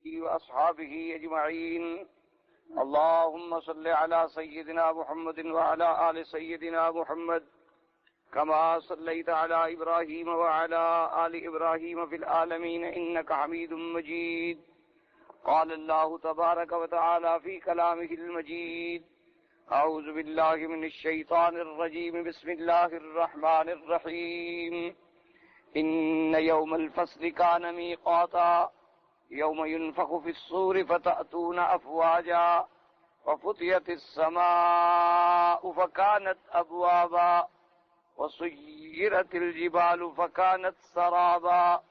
وأصحابه أجمعين. اللهم صل على سيدنا محمد وعلى آل سيدنا محمد كما صليت على إبراهيم وعلى آل إبراهيم في العالمين إنك حميد مجيد. قال الله تبارك وتعالى في كلامه المجيد: أعوذ بالله من الشيطان الرجيم. بسم الله الرحمن الرحيم. إن يوم الفصل كان ميقاتا يوم ينفخ في الصور فتأتون أفواجا وفتحت السماء فكانت أبوابا وسيرت الجبال فكانت سرابا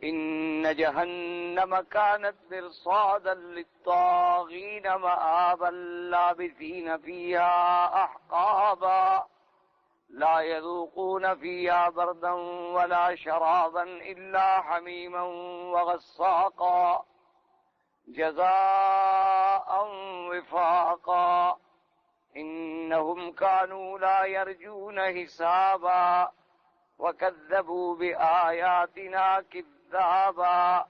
إن جهنم كانت مرصادا للطاغين مآبا لابثين فيها أحقابا لا يذوقون فيها بردا ولا شرابا إلا حميما وغساقا جزاء وفاقا إنهم كانوا لا يرجون حسابا وكذبوا بآياتنا كذابا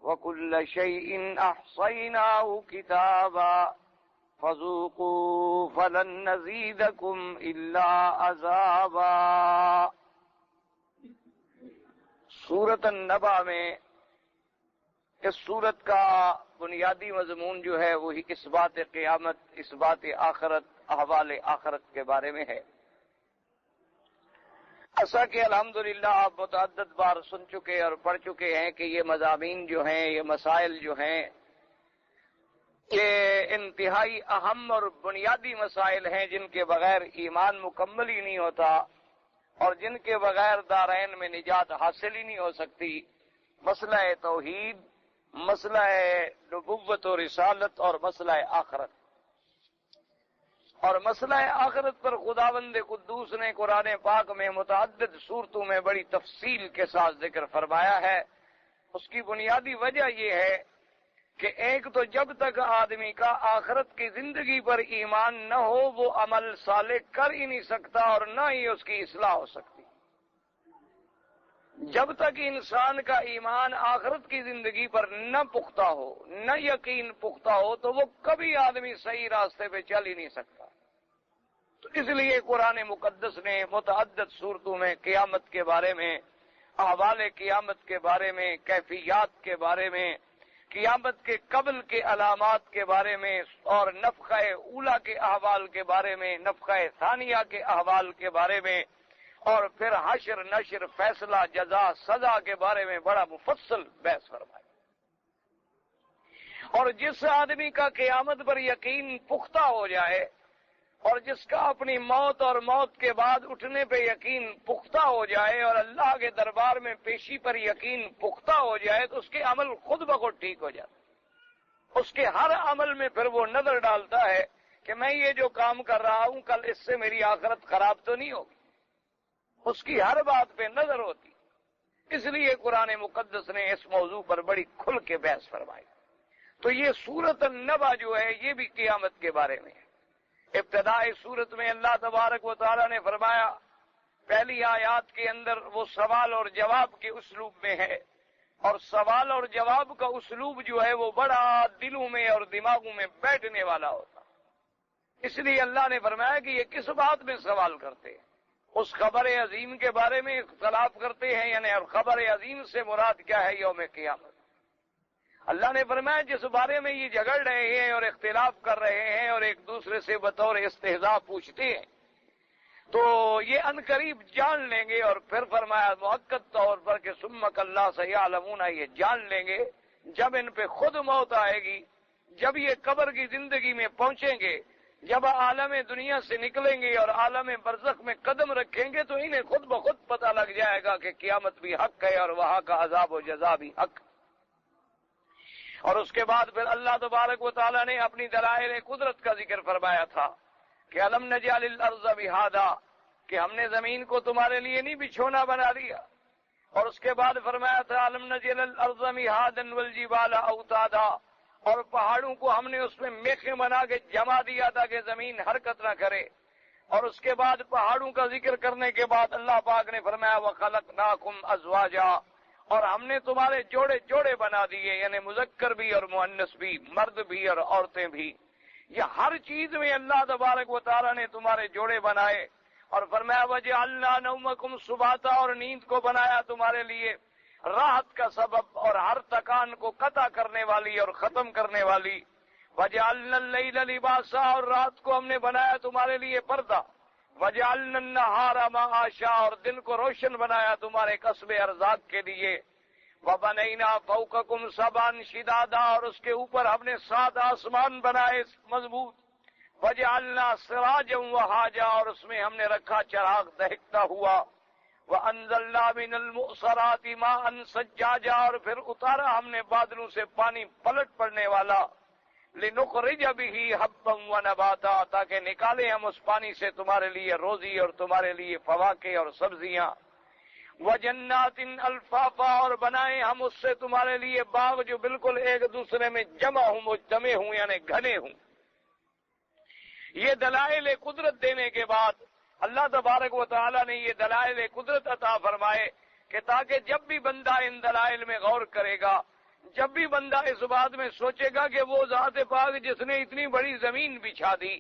وكل شيء أحصيناه كتابا فذوقوا فلن نزيدكم إلا عذابا. سورۃ النبأ میں اس سورت کا بنیادی مضمون جو ہے وہی اثبات قیامت، اثبات آخرت، احوال آخرت کے بارے میں ہے. ایسا کہ الحمدللہ آپ متعدد بار سن چکے اور پڑھ چکے ہیں کہ یہ مضامین جو ہیں، یہ مسائل جو ہیں، یہ انتہائی اہم اور بنیادی مسائل ہیں جن کے بغیر ایمان مکمل ہی نہیں ہوتا اور جن کے بغیر دارین میں نجات حاصل ہی نہیں ہو سکتی. مسئلہ توحید، مسئلہ نبوت و رسالت اور مسئلہ آخرت. اور مسئلہ آخرت پر خداوند قدوس نے قرآن پاک میں متعدد صورتوں میں بڑی تفصیل کے ساتھ ذکر فرمایا ہے. اس کی بنیادی وجہ یہ ہے کہ ایک تو جب تک آدمی کا آخرت کی زندگی پر ایمان نہ ہو وہ عمل صالح کر ہی نہیں سکتا اور نہ ہی اس کی اصلاح ہو سکتی. جب تک انسان کا ایمان آخرت کی زندگی پر نہ پختہ ہو، نہ یقین پختہ ہو، تو وہ کبھی آدمی صحیح راستے پہ چل ہی نہیں سکتا. تو اس لیے قرآن مقدس نے متعدد صورتوں میں قیامت کے بارے میں، احوال قیامت کے بارے میں، کیفیات کے بارے میں، قیامت کے قبل کے علامات کے بارے میں اور نفخہ اولیٰ کے احوال کے بارے میں، نفخہ ثانیہ کے احوال کے بارے میں، اور پھر حشر، نشر، فیصلہ، جزا، سزا کے بارے میں بڑا مفصل بحث فرمایا. اور جس آدمی کا قیامت پر یقین پختہ ہو جائے اور جس کا اپنی موت اور موت کے بعد اٹھنے پہ یقین پختہ ہو جائے اور اللہ کے دربار میں پیشی پر یقین پختہ ہو جائے تو اس کے عمل خود بخود ٹھیک ہو جاتا. اس کے ہر عمل میں پھر وہ نظر ڈالتا ہے کہ میں یہ جو کام کر رہا ہوں کل اس سے میری آخرت خراب تو نہیں ہوگی. اس کی ہر بات پہ نظر ہوتی. اس لیے قرآن مقدس نے اس موضوع پر بڑی کھل کے بحث فرمائی. تو یہ سورۃ النبأ جو ہے یہ بھی قیامت کے بارے میں ہے. ابتدائی سورت میں اللہ تبارک و تعالی نے فرمایا، پہلی آیات کے اندر وہ سوال اور جواب کے اسلوب میں ہے، اور سوال اور جواب کا اسلوب جو ہے وہ بڑا دلوں میں اور دماغوں میں بیٹھنے والا ہوتا. اس لیے اللہ نے فرمایا کہ یہ کس بات میں سوال کرتے ہیں؟ اس خبر عظیم کے بارے میں اختلاف کرتے ہیں، یعنی اور خبر عظیم سے مراد کیا ہے؟ یوم قیامت. اللہ نے فرمایا جس بارے میں یہ جھگڑ رہے ہیں اور اختلاف کر رہے ہیں اور ایک دوسرے سے بطور استہزاء پوچھتے ہیں تو یہ عنقریب جان لیں گے. اور پھر فرمایا مؤکد طور پر کہ ثم کلا سیعلمون، یہ جان لیں گے جب ان پہ خود موت آئے گی، جب یہ قبر کی زندگی میں پہنچیں گے، جب عالم دنیا سے نکلیں گے اور عالم برزخ میں قدم رکھیں گے تو انہیں خود بخود پتہ لگ جائے گا کہ قیامت بھی حق ہے اور وہاں کا عذاب و جزا بھی حق. اور اس کے بعد پھر اللہ تبارک و تعالیٰ نے اپنی دلائل قدرت کا ذکر فرمایا تھا کہ الم نجعل الارض مہادا، کہ ہم نے زمین کو تمہارے لیے نہیں بچھونا بنا دیا. اور اس کے بعد فرمایا تھا الم نجعل الارض مہادا والجبال اوتادا، اور پہاڑوں کو ہم نے اس میں میخیں بنا کے جما دیا تھا کہ زمین حرکت نہ کرے. اور اس کے بعد پہاڑوں کا ذکر کرنے کے بعد اللہ پاک نے فرمایا وَخَلَقْنَاكُمْ أَزْوَاجًا، اور ہم نے تمہارے جوڑے جوڑے بنا دیے، یعنی مذکر بھی اور مؤنث بھی، مرد بھی اور عورتیں بھی۔ یہ ہر چیز میں اللہ تبارک و تعالیٰ نے تمہارے جوڑے بنائے، اور فرمایا وجعلنا نومکم سباتا، اور نیند کو بنایا تمہارے لیے راحت کا سبب اور ہر تکان کو قطع کرنے والی اور ختم کرنے والی۔ وجعلنا اللیل لباسا، اور رات کو ہم نے بنایا تمہارے لیے پردہ۔ وجعلنا النہار معاشا، اور دن کو روشن بنایا تمہارے کسب ارزاق کے لیے۔ وبنینا فوقکم سبعا شدادا، اور اس کے اوپر ہم نے 7 آسمان بنائے مضبوط۔ وجعلنا سراجا وہاجا، اور اس میں ہم نے رکھا چراغ دہکتا ہوا۔ وانزلنا من المعصرات ماء ثجاجا، اور پھر اتارا ہم نے بادلوں سے پانی پلٹ پڑنے والا۔ لنخرج به حبا ونباتا، تاکہ نکالیں ہم اس پانی سے تمہارے لیے روزی اور تمہارے لیے فواکہ اور سبزیاں۔ وجنات الفافا، اور بنائیں ہم اس سے تمہارے لیے باغ جو بالکل ایک دوسرے میں جمع ہوں، مجتمع ہوں، یعنی گھنے ہوں۔ یہ دلائل قدرت دینے کے بعد اللہ تبارک و تعالی نے یہ دلائل قدرت عطا فرمائے کہ تاکہ جب بھی بندہ ان دلائل میں غور کرے گا، جب بھی بندہ اس بات میں سوچے گا کہ وہ ذات پاک جس نے اتنی بڑی زمین بچھا دی،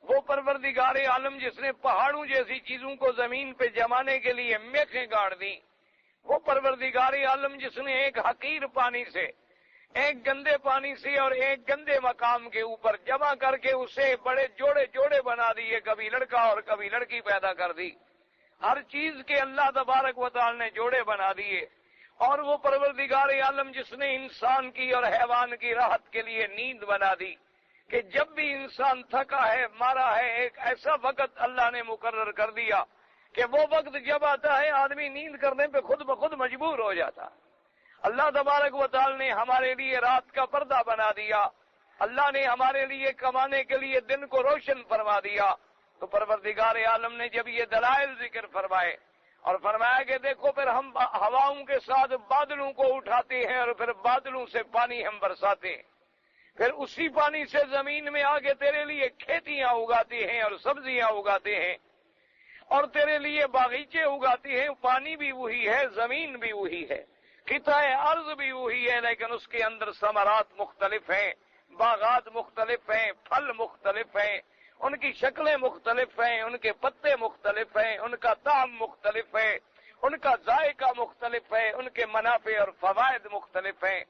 وہ پروردگار عالم جس نے پہاڑوں جیسی چیزوں کو زمین پہ جمانے کے لیے میخیں گاڑ دی، وہ پروردگار عالم جس نے ایک حقیر پانی سے، ایک گندے پانی سے اور ایک گندے مقام کے اوپر جمع کر کے اسے بڑے جوڑے جوڑے بنا دیے، کبھی لڑکا اور کبھی لڑکی پیدا کر دی۔ ہر چیز کے اللہ تبارک و تعالی نے جوڑے بنا دیے۔ اور وہ پروردگار عالم جس نے انسان کی اور حیوان کی راحت کے لیے نیند بنا دی کہ جب بھی انسان تھکا ہے، مارا ہے، ایک ایسا وقت اللہ نے مقرر کر دیا کہ وہ وقت جب آتا ہے آدمی نیند کرنے پہ خود بخود مجبور ہو جاتا۔ اللہ تبارک و تعالی نے ہمارے لیے رات کا پردہ بنا دیا، اللہ نے ہمارے لیے کمانے کے لیے دن کو روشن فرما دیا۔ تو پروردگار عالم نے جب یہ دلائل ذکر فرمائے اور فرمایا کہ دیکھو پھر ہم ہواؤں کے ساتھ بادلوں کو اٹھاتے ہیں اور پھر بادلوں سے پانی ہم برساتے ہیں، پھر اسی پانی سے زمین میں آگے تیرے لیے کھیتیاں اگاتے ہیں اور سبزیاں اگاتے ہیں اور تیرے لیے باغیچے اگاتے ہیں۔ پانی بھی وہی ہے، زمین بھی وہی ہے، قطع ارض بھی وہی ہے، لیکن اس کے اندر ثمرات مختلف ہیں، باغات مختلف ہیں، پھل مختلف ہیں، ان کی شکلیں مختلف ہیں، ان کے پتے مختلف ہیں، ان کا طعم مختلف ہے، ان کا ذائقہ مختلف ہے، ان کے منافع اور فوائد مختلف ہیں۔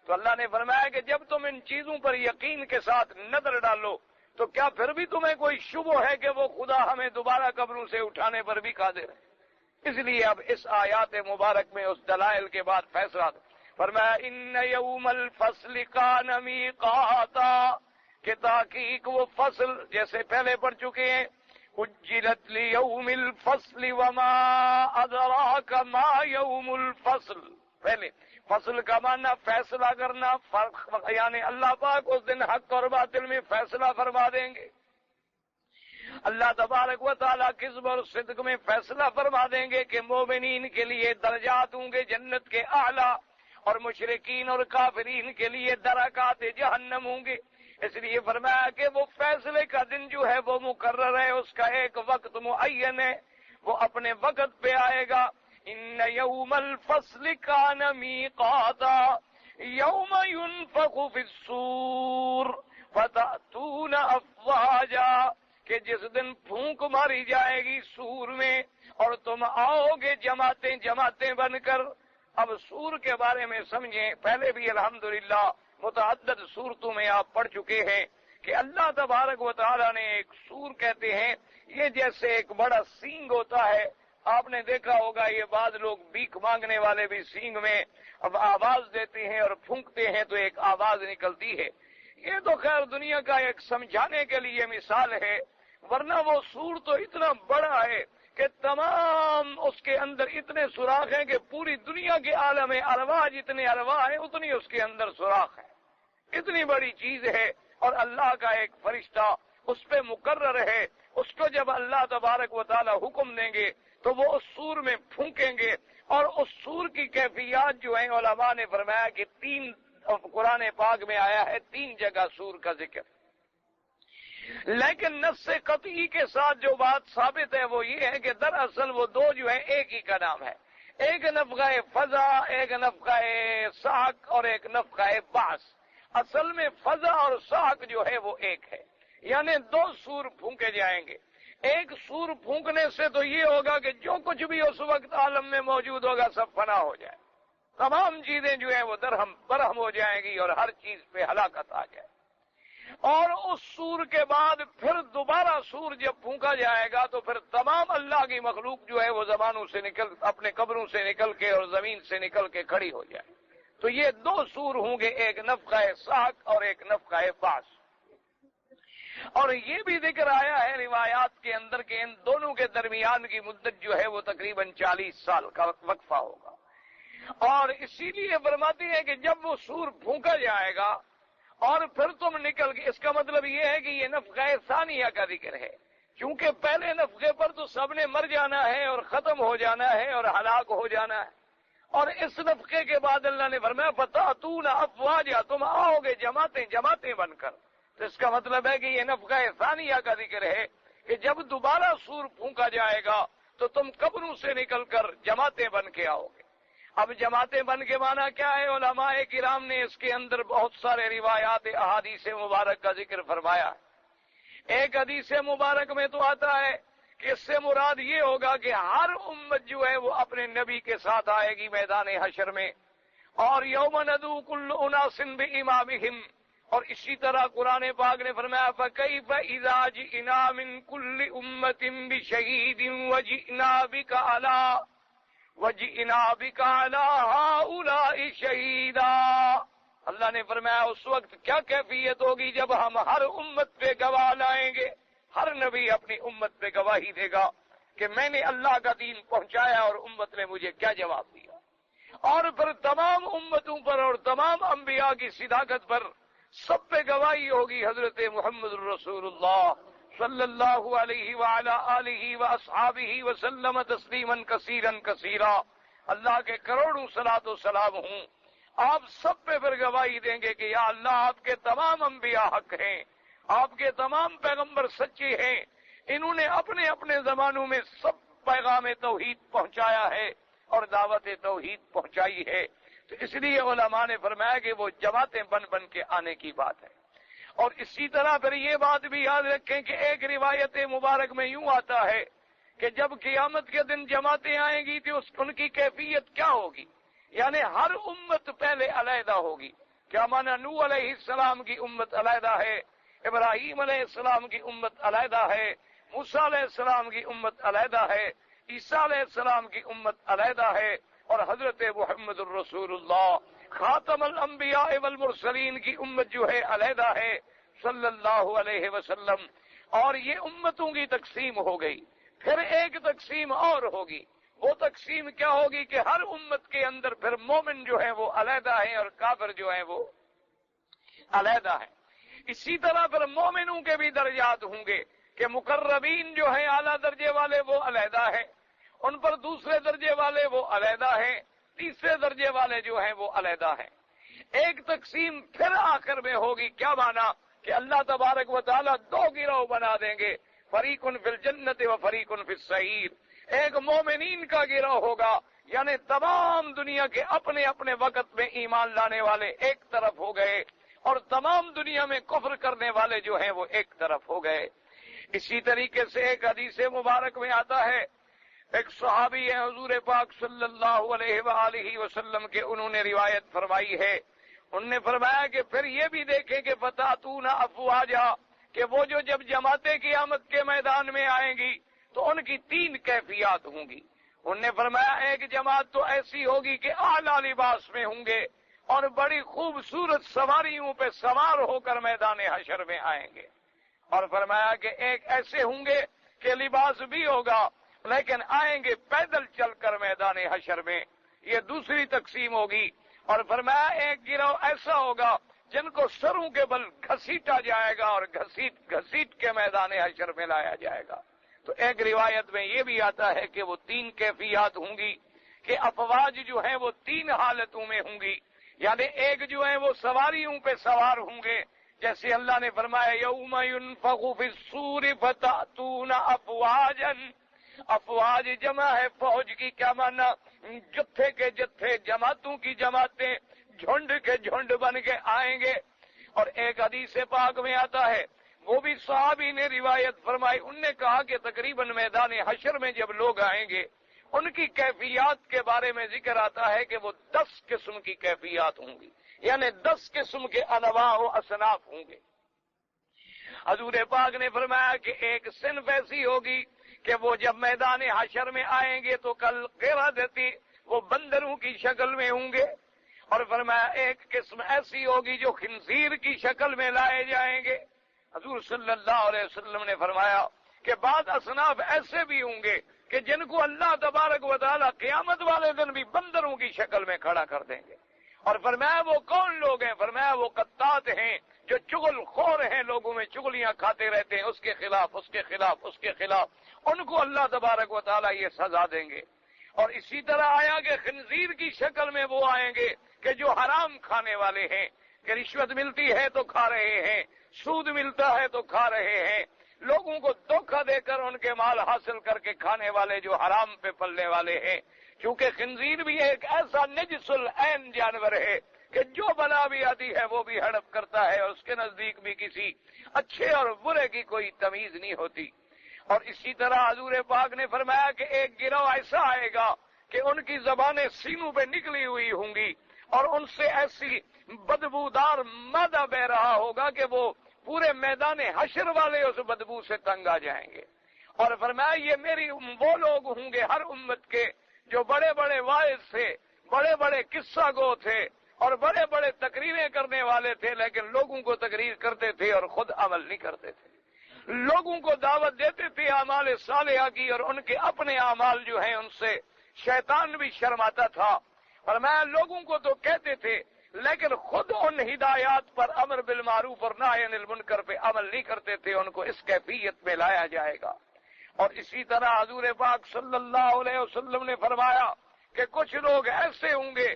تو اللہ نے فرمایا کہ جب تم ان چیزوں پر یقین کے ساتھ نظر ڈالو تو کیا پھر بھی تمہیں کوئی شبہ ہے کہ وہ خدا ہمیں دوبارہ قبروں سے اٹھانے پر بھی قادر ہے؟ اس لیے اب اس آیات مبارک میں اس دلائل کے بعد فیصلہ فرمایا ان یوم الفصل کان میقاتا، کہ تحقیق وہ فصل جیسے پہلے پڑھ چکے ہیں، اجلت لیوم الفصل وما ادراک ما یوم الفصل۔ پہلے فصل کا معنی فیصلہ کرنا، یعنی اللہ پاک اس دن حق اور باطل میں فیصلہ فرما دیں گے۔ اللہ تبارک و تعالیٰ کذب اور صدق میں فیصلہ فرما دیں گے کہ مومنین کے لیے درجات ہوں گے جنت کے اعلیٰ، اور مشرکین اور کافرین کے لیے درکات جہنم ہوں گے۔ اس لیے فرمایا کہ وہ فیصلے کا دن جو ہے وہ مقرر ہے، اس کا ایک وقت معین ہے، وہ اپنے وقت پہ آئے گا۔ ان یوم الفصل کان میقاتا یوم ينفخ فی الصور فتأتون افواجا، کہ جس دن پھونک ماری جائے گی سور میں اور تم آؤ گے جماعتیں جماعتیں بن کر۔ اب سور کے بارے میں سمجھیں، پہلے بھی الحمدللہ متعدد صورتوں میں آپ پڑھ چکے ہیں کہ اللہ تبارک و تعالیٰ نے ایک سور کہتے ہیں، یہ جیسے ایک بڑا سینگ ہوتا ہے، آپ نے دیکھا ہوگا یہ بعض لوگ بھیک مانگنے والے بھی سینگ میں اب آواز دیتے ہیں اور پھونکتے ہیں تو ایک آواز نکلتی ہے۔ یہ تو خیر دنیا کا ایک سمجھانے کے لیے مثال ہے، ورنہ وہ سور تو اتنا بڑا ہے کہ تمام اس کے اندر اتنے سوراخ ہیں کہ پوری دنیا کے عالم ارواح جتنے ارواح ہیں اتنی اس کے اندر سوراخ ہے، اتنی بڑی چیز ہے۔ اور اللہ کا ایک فرشتہ اس پہ مقرر ہے، اس کو جب اللہ تبارک و تعالی حکم دیں گے تو وہ اس سور میں پھونکیں گے، اور اس سور کی کیفیات جو ہیں علماء نے فرمایا کہ 3 قرآن پاک میں آیا ہے، 3 جگہ سور کا ذکر، لیکن نص قطعی کے ساتھ جو بات ثابت ہے وہ یہ ہے کہ دراصل وہ 2 جو ہیں ایک ہی کا نام ہے۔ ایک نفخہ فضا، ایک نفخہ صعق اور ایک نفخہ بعث۔ اصل میں فضا اور صعق جو ہے وہ ایک ہے، یعنی دو سور پھونکے جائیں گے۔ ایک سور پھونکنے سے تو یہ ہوگا کہ جو کچھ بھی اس وقت عالم میں موجود ہوگا سب فنا ہو جائے، تمام چیزیں جو ہیں وہ درہم برہم ہو جائیں گی اور ہر چیز پہ ہلاکت آ جائے۔ اور اس سور کے بعد پھر دوبارہ سور جب پھونکا جائے گا تو پھر تمام اللہ کی مخلوق جو ہے وہ زبانوں سے نکل، اپنے قبروں سے نکل کے اور زمین سے نکل کے کھڑی ہو جائے۔ تو یہ دو سور ہوں گے، ایک نفخہ صعق اور ایک نفخہ بعث۔ اور یہ بھی ذکر آیا ہے روایات کے اندر کہ ان دونوں کے درمیان کی مدت جو ہے وہ تقریباً 40 سال کا وقفہ ہوگا۔ اور اسی لیے فرماتے ہیں کہ جب وہ سور پھونکا جائے گا اور پھر تم نکل کے، اس کا مطلب یہ ہے کہ یہ نفخہ ثانیہ کا ذکر ہے، کیونکہ پہلے نفخے پر تو سب نے مر جانا ہے اور ختم ہو جانا ہے اور ہلاک ہو جانا ہے، اور اس نفخے کے بعد اللہ نے فرمایا فتأتون افواجا، تم آؤ گے جماعتیں جماعتیں بن کر۔ تو اس کا مطلب ہے کہ یہ نفخہ ثانیہ کا ذکر ہے کہ جب دوبارہ سور پھونکا جائے گا تو تم قبروں سے نکل کر جماعتیں بن کے آؤ گے۔ اب جماعتیں بن کے مانا کیا ہے؟ علماء کرام نے اس کے اندر بہت سارے روایات احادیث مبارک کا ذکر فرمایا ہے۔ ایک حدیث مبارک میں تو آتا ہے کہ اس سے مراد یہ ہوگا کہ ہر امت جو ہے وہ اپنے نبی کے ساتھ آئے گی میدان حشر میں، اور یوم ندعو کل اناس بامامہم، اور اسی طرح قرآن پاک نے فرمایا فَكَيْفَ إِذَا جِئْنَا مِن كُلِّ أُمَّةٍ بِشَهِيدٍ وَجِئْنَا بِكَ عَلَىٰ هَٰؤُلَاءِ شَهِيدًا۔ اللہ نے فرمایا اس وقت کیا کیفیت ہوگی جب ہم ہر امت پہ گواہ لائیں گے۔ ہر نبی اپنی امت پہ گواہی دے گا کہ میں نے اللہ کا دین پہنچایا اور امت نے مجھے کیا جواب دیا، اور پھر تمام امتوں پر اور تمام انبیاء کی صداقت پر سب پہ گواہی ہوگی حضرت محمد الرسول اللہ صلی اللہ علیہ وعلا آلہ واصحابہ وسلم تسلیما کثیرا کثیرا۔ اللہ کے کروڑوں صلاۃ و سلام ہوں، آپ سب پہ پھر گواہی دیں گے کہ یا اللہ آپ کے تمام انبیاء حق ہیں، آپ کے تمام پیغمبر سچے ہیں، انہوں نے اپنے اپنے زمانوں میں سب پیغام توحید پہنچایا ہے اور دعوت توحید پہنچائی ہے۔ تو اس لیے علماء نے فرمایا کہ وہ جماعتیں بن بن کے آنے کی بات ہے۔ اور اسی طرح پھر یہ بات بھی یاد رکھیں کہ ایک روایت مبارک میں یوں آتا ہے کہ جب قیامت کے دن جماعتیں آئیں گی تو ان کی کیفیت کیا ہوگی، یعنی ہر امت پہلے علیحدہ ہوگی۔ کیا مانا؟ نوح علیہ السلام کی امت علیحدہ ہے، ابراہیم علیہ السلام کی امت علیحدہ ہے، موسیٰ علیہ السلام کی امت علیحدہ ہے، عیسیٰ علیہ السلام کی امت علیحدہ ہے، اور حضرت محمد الرسول اللہ خاتم الانبیاء والمرسلین کی امت جو ہے علیحدہ ہے صلی اللہ علیہ وسلم۔ اور یہ امتوں کی تقسیم ہو گئی۔ پھر ایک تقسیم اور ہوگی، وہ تقسیم کیا ہوگی کہ ہر امت کے اندر پھر مومن جو ہیں وہ علیحدہ ہیں اور کافر جو ہیں وہ علیحدہ ہیں۔ اسی طرح پھر مومنوں کے بھی درجات ہوں گے کہ مقربین جو ہیں اعلیٰ درجے والے وہ علیحدہ ہیں، ان پر دوسرے درجے والے وہ علیحدہ ہیں، تیسرے درجے والے جو ہیں وہ علیحدہ ہیں۔ ایک تقسیم پھر آخر میں ہوگی، کیا مانا؟ کہ اللہ تبارک و تعالیٰ دو گروہ بنا دیں گے، فریق فی الجنت و فریق فی السعیر۔ ایک مومنین کا گروہ ہوگا، یعنی تمام دنیا کے اپنے اپنے وقت میں ایمان لانے والے ایک طرف ہو گئے، اور تمام دنیا میں کفر کرنے والے جو ہیں وہ ایک طرف ہو گئے۔ اسی طریقے سے ایک حدیث مبارک میں آتا ہے، ایک صحابی ہے حضور پاک صلی اللہ علیہ وآلہ وسلم کے، انہوں نے روایت فرمائی ہے، انہوں نے فرمایا کہ پھر یہ بھی دیکھیں کہ فتاتون افواجا، کہ وہ جو جب جماعتیں قیامت کے میدان میں آئیں گی تو ان کی 3 کیفیات ہوں گی۔ انہوں نے فرمایا ایک جماعت تو ایسی ہوگی کہ اعلیٰ لباس میں ہوں گے اور بڑی خوبصورت سواریوں پہ سوار ہو کر میدان حشر میں آئیں گے، اور فرمایا کہ ایک ایسے ہوں گے کہ لباس بھی ہوگا لیکن آئیں گے پیدل چل کر میدان حشر میں۔ یہ دوسری تقسیم ہوگی۔ اور فرمایا ایک گروہ ایسا ہوگا جن کو سروں کے بل گھسیٹا جائے گا اور گھسیٹ کے میدان حشر میں لایا جائے گا۔ تو ایک روایت میں یہ بھی آتا ہے کہ وہ 3 کیفیات ہوں گی کہ افواج جو ہیں وہ 3 حالتوں میں ہوں گی، یعنی ایک جو ہے وہ سواریوں پہ سوار ہوں گے، جیسے اللہ نے فرمایا یوم ينفخ فی الصور فتأتون افواجا۔ افواج جمع ہے فوج کی، کیا مانا؟ جتھے کے جتھے، جماعتوں کی جماعتیں، جھنڈ کے جھنڈ بن کے آئیں گے۔ اور ایک حدیث پاک میں آتا ہے، وہ بھی صحابی نے روایت فرمائی، انہوں نے کہا کہ تقریباً میدان حشر میں جب لوگ آئیں گے، ان کی کیفیات کے بارے میں ذکر آتا ہے کہ وہ 10 قسم کی کیفیات ہوں گی، یعنی 10 قسم کے انواع و اصناف ہوں گے۔ حضور پاک نے فرمایا کہ ایک صنف ایسی ہوگی کہ وہ جب میدان حشر میں آئیں گے تو کل قردتی، وہ بندروں کی شکل میں ہوں گے۔ اور فرمایا ایک قسم ایسی ہوگی جو خنزیر کی شکل میں لائے جائیں گے۔ حضور صلی اللہ علیہ وسلم نے فرمایا کہ بعض اصناف ایسے بھی ہوں گے کہ جن کو اللہ تبارک و تعالی قیامت والے دن بھی بندروں کی شکل میں کھڑا کر دیں گے۔ اور فرمایا وہ کون لوگ ہیں؟ فرمایا وہ قطات ہیں جو چغل خور ہیں، لوگوں میں چغلیاں کھاتے رہتے ہیں، اس کے خلاف، اس کے خلاف، اس کے خلاف، ان کو اللہ تبارک و تعالی یہ سزا دیں گے۔ اور اسی طرح آیا کہ خنزیر کی شکل میں وہ آئیں گے کہ جو حرام کھانے والے ہیں، کہ رشوت ملتی ہے تو کھا رہے ہیں، سود ملتا ہے تو کھا رہے ہیں، لوگوں کو دھوکہ دے کر ان کے مال حاصل کر کے کھانے والے جو حرام پہ پلنے والے ہیں۔ کیونکہ خنزیر بھی ایک ایسا نجس العین جانور ہے کہ جو بلا بھی آتی ہے وہ بھی ہڑپ کرتا ہے، اور اس کے نزدیک بھی کسی اچھے اور برے کی کوئی تمیز نہیں ہوتی۔ اور اسی طرح حضور پاک نے فرمایا کہ ایک گروہ ایسا آئے گا کہ ان کی زبانیں سینوں پہ نکلی ہوئی ہوں گی، اور ان سے ایسی بدبودار مادہ بہ رہا ہوگا کہ وہ پورے میدان حشر والے اس بدبو سے تنگ آ جائیں گے۔ اور فرمایا یہ میری وہ لوگ ہوں گے ہر امت کے جو بڑے بڑے واعظ تھے، بڑے بڑے قصہ گو تھے، اور بڑے بڑے تقریریں کرنے والے تھے، لیکن لوگوں کو تقریر کرتے تھے اور خود عمل نہیں کرتے تھے۔ لوگوں کو دعوت دیتے تھے اعمال صالحہ کی، اور ان کے اپنے اعمال جو ہیں ان سے شیطان بھی شرماتا تھا۔ فرمایا لوگوں کو تو کہتے تھے لیکن خود ان ہدایات پر، امر بالمعروف اور نہی عن المنکر پہ عمل نہیں کرتے تھے۔ ان کو اس کیفیت میں لایا جائے گا۔ اور اسی طرح حضور پاک صلی اللہ علیہ وسلم نے فرمایا کہ کچھ لوگ ایسے ہوں گے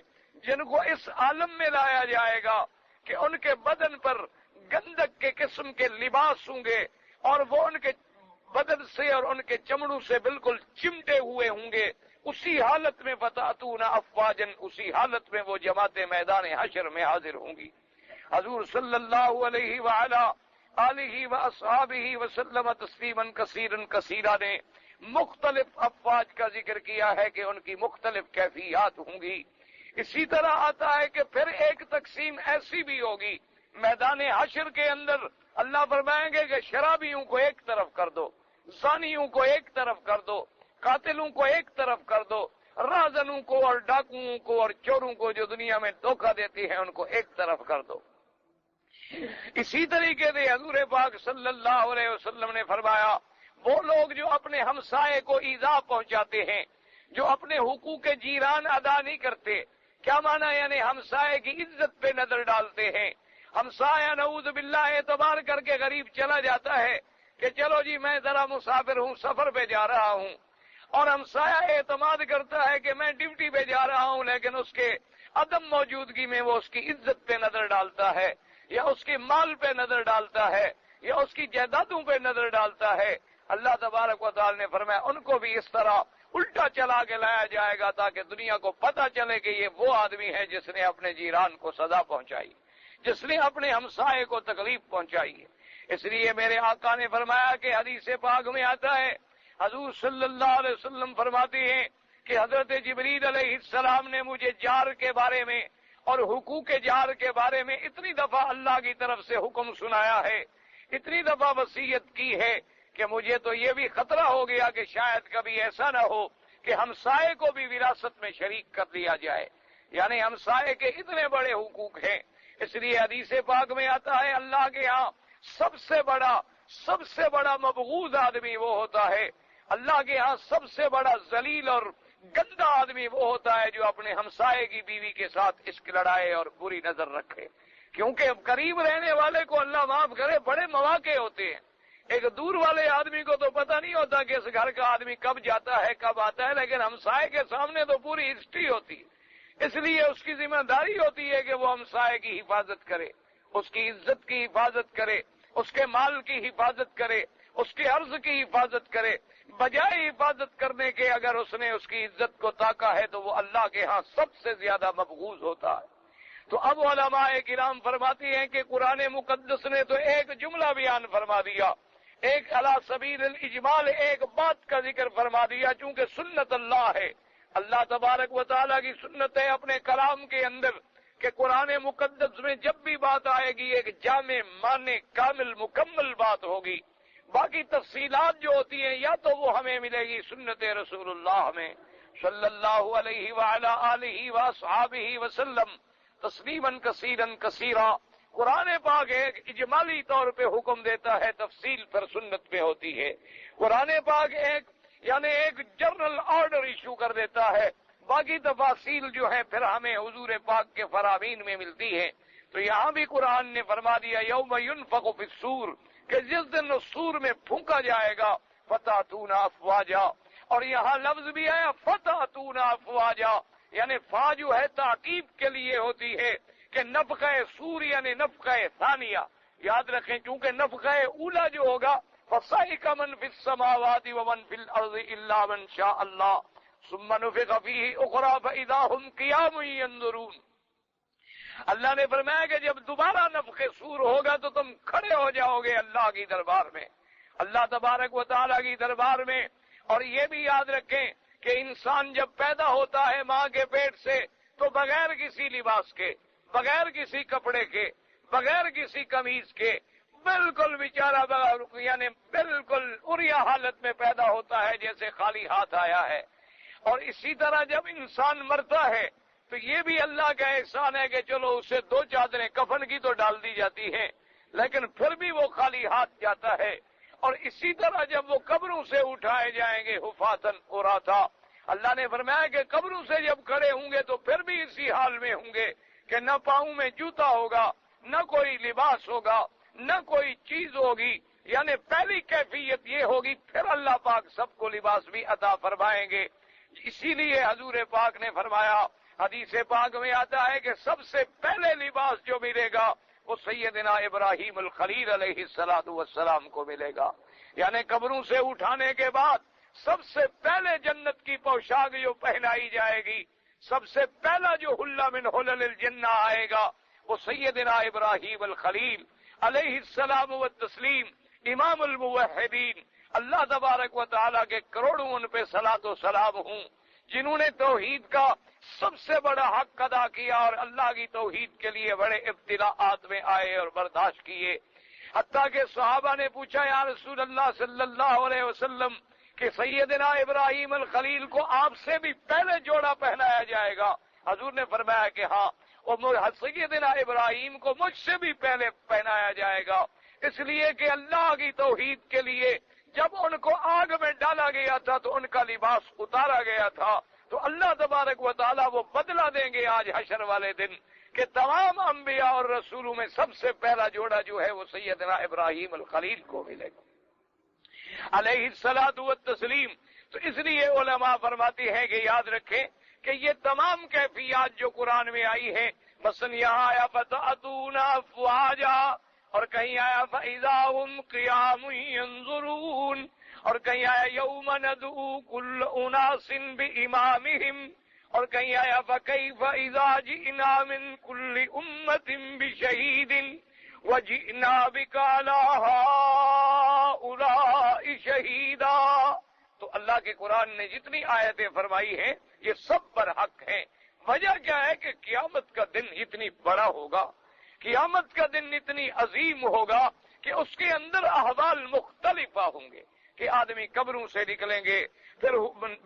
جن کو اس عالم میں لایا جائے گا کہ ان کے بدن پر گندک کے قسم کے لباس ہوں گے، اور وہ ان کے بدن سے اور ان کے چمڑوں سے بالکل چمٹے ہوئے ہوں گے۔ اسی حالت میں فتاتون افواجن، اسی حالت میں وہ جماعتیں میدان حشر میں حاضر ہوں گی۔ حضور صلی اللہ علیہ وعلا آلہ واصحابہ وسلم تسلیما کثیرا کثیرا نے مختلف افواج کا ذکر کیا ہے کہ ان کی مختلف کیفیات ہوں گی۔ اسی طرح آتا ہے کہ پھر ایک تقسیم ایسی بھی ہوگی میدان حشر کے اندر، اللہ فرمائیں گے کہ شرابیوں کو ایک طرف کر دو، زانیوں کو ایک طرف کر دو، قاتلوں کو ایک طرف کر دو، رازنوں کو اور ڈاکوؤں کو اور چوروں کو جو دنیا میں دھوکہ دیتی ہیں ان کو ایک طرف کر دو۔ اسی طریقے سے حضور پاک صلی اللہ علیہ وسلم نے فرمایا وہ لوگ جو اپنے ہمسائے کو ایذا پہنچاتے ہیں، جو اپنے حقوق جیران ادا نہیں کرتے۔ کیا معنی؟ یعنی ہمسائے کی عزت پہ نظر ڈالتے ہیں۔ ہمسایہ نعوذ باللہ اعتبار کر کے غریب چلا جاتا ہے کہ چلو جی میں ذرا مسافر ہوں، سفر پہ جا رہا ہوں، اور ہمسایہ اعتماد کرتا ہے کہ میں ڈیوٹی پہ جا رہا ہوں، لیکن اس کے عدم موجودگی میں وہ اس کی عزت پہ نظر ڈالتا ہے، یا اس کے مال پہ نظر ڈالتا ہے، یا اس کی جائیدادوں پہ نظر ڈالتا ہے۔ اللہ تبارک و تعالی نے فرمایا ان کو بھی اس طرح الٹا چلا کے لایا جائے گا تاکہ دنیا کو پتہ چلے کہ یہ وہ آدمی ہے جس نے اپنے جیران کو سزا پہنچائی، جس نے اپنے ہمسائے کو تکلیف پہنچائی ہے۔ اس لیے میرے آقا نے فرمایا کہ حدیث پاک میں آتا ہے، حضور صلی اللہ علیہ وسلم فرماتے ہیں کہ حضرت جبریل علیہ السلام نے مجھے جار کے بارے میں اور حقوق جار کے بارے میں اتنی دفعہ اللہ کی طرف سے حکم سنایا ہے، اتنی دفعہ وصیت کی ہے کہ مجھے تو یہ بھی خطرہ ہو گیا کہ شاید کبھی ایسا نہ ہو کہ ہمسائے کو بھی وراثت میں شریک کر دیا جائے۔ یعنی ہمسائے کے اتنے بڑے حقوق ہیں۔ اس لیے حدیث پاک میں آتا ہے اللہ کے ہاں سب سے بڑا مبغوض آدمی وہ ہوتا ہے، اللہ کے ہاں سب سے بڑا ذلیل اور گندا آدمی وہ ہوتا ہے جو اپنے ہمسائے کی بیوی کے ساتھ عشق لڑائے اور بری نظر رکھے۔ کیونکہ قریب رہنے والے کو اللہ معاف کرے بڑے مواقع ہوتے ہیں، ایک دور والے آدمی کو تو پتہ نہیں ہوتا کہ اس گھر کا آدمی کب جاتا ہے کب آتا ہے، لیکن ہمسائے کے سامنے تو پوری ہسٹری ہوتی ہے۔ اس لیے اس کی ذمہ داری ہوتی ہے کہ وہ ہمسائے کی حفاظت کرے، اس کی عزت کی حفاظت کرے، اس کے مال کی حفاظت کرے، اس کے عرض کی حفاظت کرے۔ بجائے عبادت کرنے کے اگر اس نے اس کی عزت کو تاکا ہے تو وہ اللہ کے ہاں سب سے زیادہ مبغوض ہوتا ہے۔ تو اب علماء کرام فرماتی ہیں کہ قرآن مقدس نے تو ایک جملہ بیان فرما دیا، ایک علی سبیل الاجمال ایک بات کا ذکر فرما دیا، چونکہ سنت اللہ ہے، اللہ تبارک و تعالیٰ کی سنت ہے اپنے کلام کے اندر کہ قرآن مقدس میں جب بھی بات آئے گی ایک جامع معنی کامل مکمل بات ہوگی، باقی تفصیلات جو ہوتی ہیں یا تو وہ ہمیں ملے گی سنت رسول اللہ میں صلی اللہ علیہ وعلی آلہ واصحابہ وسلم تسلیما کثیرا کثیرا۔ قرآن پاک ایک اجمالی طور پہ حکم دیتا ہے، تفصیل پر سنت پہ ہوتی ہے۔ قرآن پاک ایک جنرل آرڈر ایشو کر دیتا ہے، باقی تفاصیل جو ہے پھر ہمیں حضور پاک کے فرامین میں ملتی ہے۔ تو یہاں بھی قرآن نے فرما دیا یوم ینفخ فی الصور، کہ جس دن اس سور میں پھونکا جائے گا فتأتون افواجا، اور یہاں لفظ بھی آیا فتأتون افواجا، یعنی فا جو ہے تعقیب کے لیے ہوتی ہے کہ نفخہ سور یعنی نفخہ ثانیہ، یاد رکھیں چونکہ نفخہ اولا جو ہوگا فصائق من فی السماوات ومن فی الارض الا من شاء اللہ ثم نفخ فیہ اخری فاذا هم قیام ینظرون۔ اللہ نے فرمایا کہ جب دوبارہ نفخ سور ہوگا تو تم کھڑے ہو جاؤ گے اللہ کی دربار میں، اللہ تبارک و تعالیٰ کی دربار میں۔ اور یہ بھی یاد رکھیں کہ انسان جب پیدا ہوتا ہے ماں کے پیٹ سے تو بغیر کسی لباس کے، بغیر کسی کپڑے کے، بغیر کسی قمیض کے، بالکل بیچارہ یعنی بالکل عریہ حالت میں پیدا ہوتا ہے جیسے خالی ہاتھ آیا ہے۔ اور اسی طرح جب انسان مرتا ہے تو یہ بھی اللہ کا احسان ہے کہ چلو اسے دو چادریں کفن کی تو ڈال دی جاتی ہیں لیکن پھر بھی وہ خالی ہاتھ جاتا ہے۔ اور اسی طرح جب وہ قبروں سے اٹھائے جائیں گے حفاتن عراتا، اللہ نے فرمایا کہ قبروں سے جب کھڑے ہوں گے تو پھر بھی اسی حال میں ہوں گے کہ نہ پاؤں میں جوتا ہوگا، نہ کوئی لباس ہوگا، نہ کوئی چیز ہوگی، یعنی پہلی کیفیت یہ ہوگی، پھر اللہ پاک سب کو لباس بھی عطا فرمائیں گے۔ اسی لیے حضور پاک نے فرمایا، حدیث پاک میں آتا ہے کہ سب سے پہلے لباس جو ملے گا وہ سیدنا ابراہیم الخلیل علیہ السلام کو ملے گا، یعنی قبروں سے اٹھانے کے بعد سب سے پہلے جنت کی پوشاک جو پہنائی جائے گی، سب سے پہلا جو حلہ من حلل الجنہ آئے گا وہ سیدنا ابراہیم الخلیل علیہ السلام والتسلیم، امام الموحدین، اللہ تبارک و تعالیٰ کے کروڑوں ان پہ صلاۃ و سلام ہوں، جنہوں نے توحید کا سب سے بڑا حق ادا کیا اور اللہ کی توحید کے لیے بڑے ابتلاءات میں آئے اور برداشت کیے۔ حتیٰ کہ صحابہ نے پوچھا یا رسول اللہ صلی اللہ علیہ وسلم کہ سیدنا ابراہیم الخلیل کو آپ سے بھی پہلے جوڑا پہنایا جائے گا؟ حضور نے فرمایا کہ ہاں، اور سیدنا ابراہیم کو مجھ سے بھی پہلے پہنایا جائے گا، اس لیے کہ اللہ کی توحید کے لیے جب ان کو آگ میں ڈالا گیا تھا تو ان کا لباس اتارا گیا تھا، تو اللہ تبارک و تعالیٰ وہ بدلہ دیں گے آج حشر والے دن کہ تمام انبیاء اور رسولوں میں سب سے پہلا جوڑا جو ہے وہ سیدنا ابراہیم الخلیل کو ملے گا علیہ الصلاۃ والتسلیم۔ تو اس لیے علماء فرماتی ہیں کہ یاد رکھیں کہ یہ تمام کیفیات جو قرآن میں آئی ہیں، مثلا یہاں آیا فتأتون افواجا، اور کہیں آیا فإذا هم قیام ينظرون، اور کہیں آیا یوم ندعو کل اناس بامامہم، اور کہیں آیا فکیف اذا جئنا من کل امۃ بشہید وجئنا بک علی ہؤلاء شہیدا۔ تو اللہ کے قرآن نے جتنی آیتیں فرمائی ہیں یہ سب پر حق ہیں۔ وجہ کیا ہے کہ قیامت کا دن اتنی بڑا ہوگا، قیامت کا دن اتنی عظیم ہوگا کہ اس کے اندر احوال مختلف ہوں گے کہ آدمی قبروں سے نکلیں گے، پھر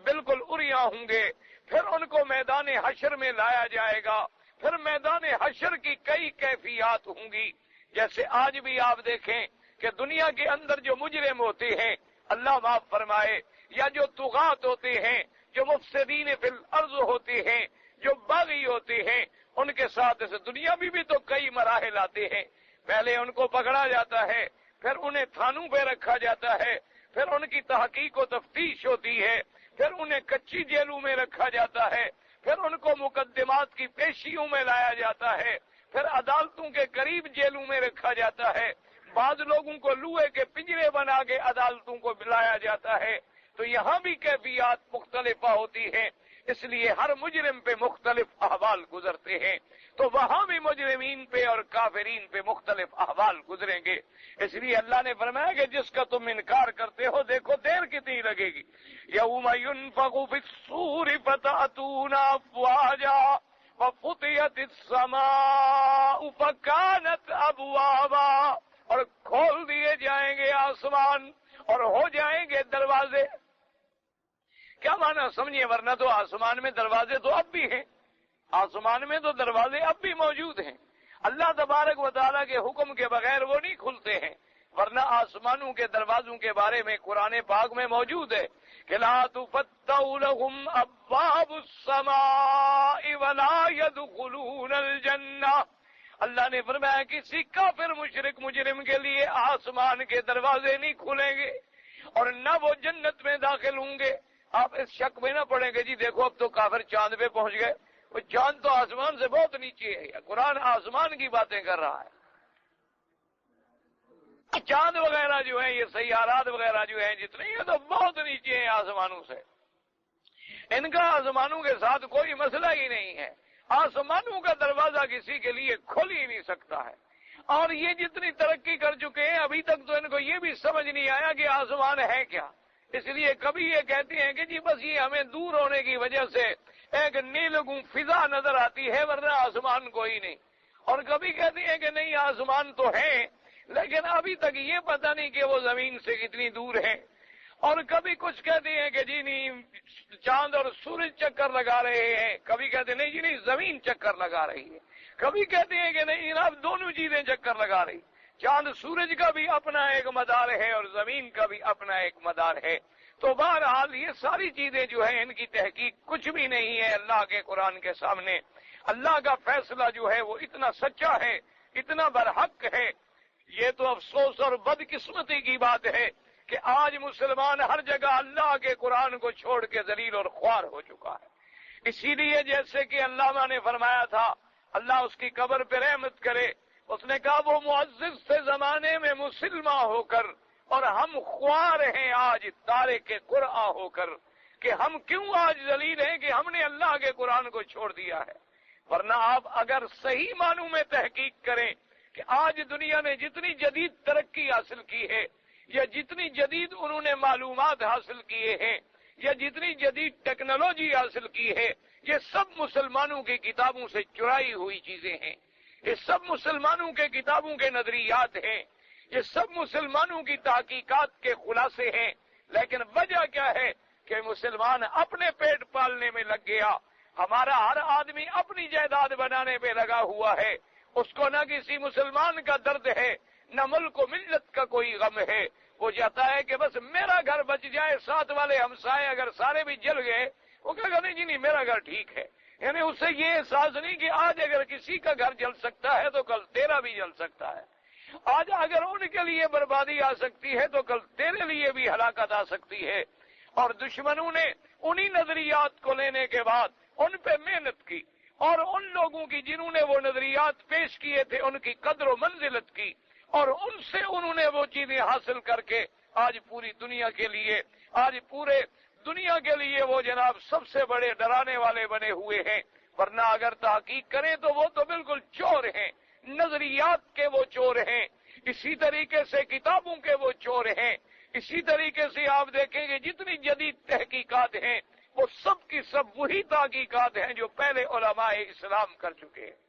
بالکل عریاں ہوں گے، پھر ان کو میدان حشر میں لایا جائے گا، پھر میدان حشر کی کئی کیفیات ہوں گی۔ جیسے آج بھی آپ دیکھیں کہ دنیا کے اندر جو مجرم ہوتے ہیں، اللہ معاف فرمائے، یا جو طغات ہوتے ہیں، جو مفسدین فی الارض ہوتے ہیں، جو باغی ہوتے ہیں، ان کے ساتھ اس دنیا میں بھی تو کئی مراحل آتے ہیں۔ پہلے ان کو پکڑا جاتا ہے، پھر انہیں تھانوں پہ رکھا جاتا ہے، پھر ان کی تحقیق و تفتیش ہوتی ہے، پھر انہیں کچی جیلوں میں رکھا جاتا ہے، پھر ان کو مقدمات کی پیشیوں میں لایا جاتا ہے، پھر عدالتوں کے قریب جیلوں میں رکھا جاتا ہے، بعض لوگوں کو لوہے کے پنجرے بنا کے عدالتوں کو لایا جاتا ہے، تو یہاں بھی کیفیات مختلف ہوتی ہیں، اس لیے ہر مجرم پہ مختلف احوال گزرتے ہیں، تو وہاں بھی مجرمین پہ اور کافرین پہ مختلف احوال گزریں گے۔ اس لیے اللہ نے فرمایا کہ جس کا تم انکار کرتے ہو دیکھو دیر کتنی لگے گی۔ یوم ينفخ في الصور فتأتون افواجا وفتحت السماء فكانت ابوابا، اور کھول دیے جائیں گے آسمان اور ہو جائیں گے دروازے۔ کیا معنی سمجھیے، ورنہ تو آسمان میں دروازے تو اب بھی ہیں، آسمان میں تو دروازے اب بھی موجود ہیں، اللہ تبارک و تعالیٰ کے حکم کے بغیر وہ نہیں کھلتے ہیں، ورنہ آسمانوں کے دروازوں کے بارے میں قرآن پاک میں موجود ہے کہ لا تفتح لهم ابواب السماء ولا يدخلون الجنہ۔ اللہ نے فرمایا کسی کافر مشرک مجرم کے لیے آسمان کے دروازے نہیں کھلیں گے اور نہ وہ جنت میں داخل ہوں گے۔ آپ اس شک میں نہ پڑیں گے جی دیکھو اب تو کافر چاند پہ پہنچ گئے، وہ چاند تو آسمان سے بہت نیچے ہے، قرآن آسمان کی باتیں کر رہا ہے۔ چاند وغیرہ جو ہیں، یہ سیارات وغیرہ جو ہیں جتنے، یہ تو بہت نیچے ہیں آسمانوں سے، ان کا آسمانوں کے ساتھ کوئی مسئلہ ہی نہیں ہے، آسمانوں کا دروازہ کسی کے لیے کھل ہی نہیں سکتا ہے۔ اور یہ جتنی ترقی کر چکے ہیں ابھی تک تو ان کو یہ بھی سمجھ نہیں آیا کہ آسمان ہے کیا، اس لیے کبھی یہ کہتے ہیں کہ جی بس یہ ہمیں دور ہونے کی وجہ سے ایک نیلگوں فضا نظر آتی ہے ورنہ آسمان کوئی نہیں، اور کبھی کہتے ہیں کہ نہیں آسمان تو ہے لیکن ابھی تک یہ پتہ نہیں کہ وہ زمین سے کتنی دور ہے، اور کبھی کچھ کہتے ہیں کہ جی نہیں چاند اور سورج چکر لگا رہے ہیں، کبھی کہتے ہیں نہیں جی نہیں زمین چکر لگا رہی ہے، کبھی کہتے ہیں کہ نہیں جناب دونوں چیزیں چکر لگا رہی، چاند سورج کا بھی اپنا ایک مدار ہے اور زمین کا بھی اپنا ایک مدار ہے۔ تو بہرحال یہ ساری چیزیں جو ہیں ان کی تحقیق کچھ بھی نہیں ہے اللہ کے قرآن کے سامنے۔ اللہ کا فیصلہ جو ہے وہ اتنا سچا ہے، اتنا برحق ہے۔ یہ تو افسوس اور بدقسمتی کی بات ہے کہ آج مسلمان ہر جگہ اللہ کے قرآن کو چھوڑ کے ذلیل اور خوار ہو چکا ہے۔ اسی لیے جیسے کہ علامہ نے فرمایا تھا، اللہ اس کی قبر پہ رحمت کرے، اس نے کہا وہ معزز سے زمانے میں مسلمہ ہو کر اور ہم خوار ہیں آج تارک قرآن ہو کر، کہ ہم کیوں آج ذلیل ہیں کہ ہم نے اللہ کے قرآن کو چھوڑ دیا ہے۔ ورنہ آپ اگر صحیح معنوں میں تحقیق کریں کہ آج دنیا نے جتنی جدید ترقی حاصل کی ہے یا جتنی جدید انہوں نے معلومات حاصل کیے ہیں یا جتنی جدید ٹیکنالوجی حاصل کی ہے، یہ سب مسلمانوں کی کتابوں سے چرائی ہوئی چیزیں ہیں، یہ سب مسلمانوں کے کتابوں کے نظریات ہیں، یہ سب مسلمانوں کی تحقیقات کے خلاصے ہیں۔ لیکن وجہ کیا ہے کہ مسلمان اپنے پیٹ پالنے میں لگ گیا، ہمارا ہر آدمی اپنی جائیداد بنانے پہ لگا ہوا ہے، اس کو نہ کسی مسلمان کا درد ہے نہ ملک و ملت کا کوئی غم ہے، وہ چاہتا ہے کہ بس میرا گھر بچ جائے، ساتھ والے ہمسائے اگر سارے بھی جل گئے وہ کہے گا نہیں جی نہیں میرا گھر ٹھیک ہے، یعنی اسے یہ احساس نہیں کہ آج اگر کسی کا گھر جل سکتا ہے تو کل تیرا بھی جل سکتا ہے، آج اگر ان کے لیے بربادی آ سکتی ہے تو کل تیرے لیے بھی ہلاکت آ سکتی ہے۔ اور دشمنوں نے انہی نظریات کو لینے کے بعد ان پہ محنت کی اور ان لوگوں کی جنہوں نے وہ نظریات پیش کیے تھے ان کی قدر و منزلت کی، اور ان سے انہوں نے وہ چیزیں حاصل کر کے آج پوری دنیا کے لیے، آج پورے دنیا کے لیے وہ جناب سب سے بڑے ڈرانے والے بنے ہوئے ہیں۔ ورنہ اگر تحقیق کریں تو وہ تو بالکل چور ہیں، نظریات کے وہ چور ہیں، اسی طریقے سے کتابوں کے وہ چور ہیں، اسی طریقے سے آپ دیکھیں گے جتنی جدید تحقیقات ہیں وہ سب کی سب وہی تحقیقات ہیں جو پہلے علماء اسلام کر چکے ہیں۔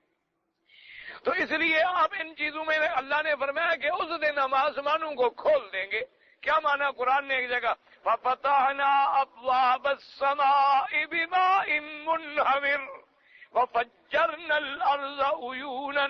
تو اس لیے آپ ان چیزوں میں اللہ نے فرمایا کہ اس دن ہم آسمانوں کو کھول دیں گے۔ کیا مانا قرآن نے ایک جگہ فَفَتَحْنَا أَبْوَابَ السَّمَاءِ بِمَاءٍ مُنْهَمِرٍ وَفَجَّرْنَا الْأَرْضَ عُيُونًا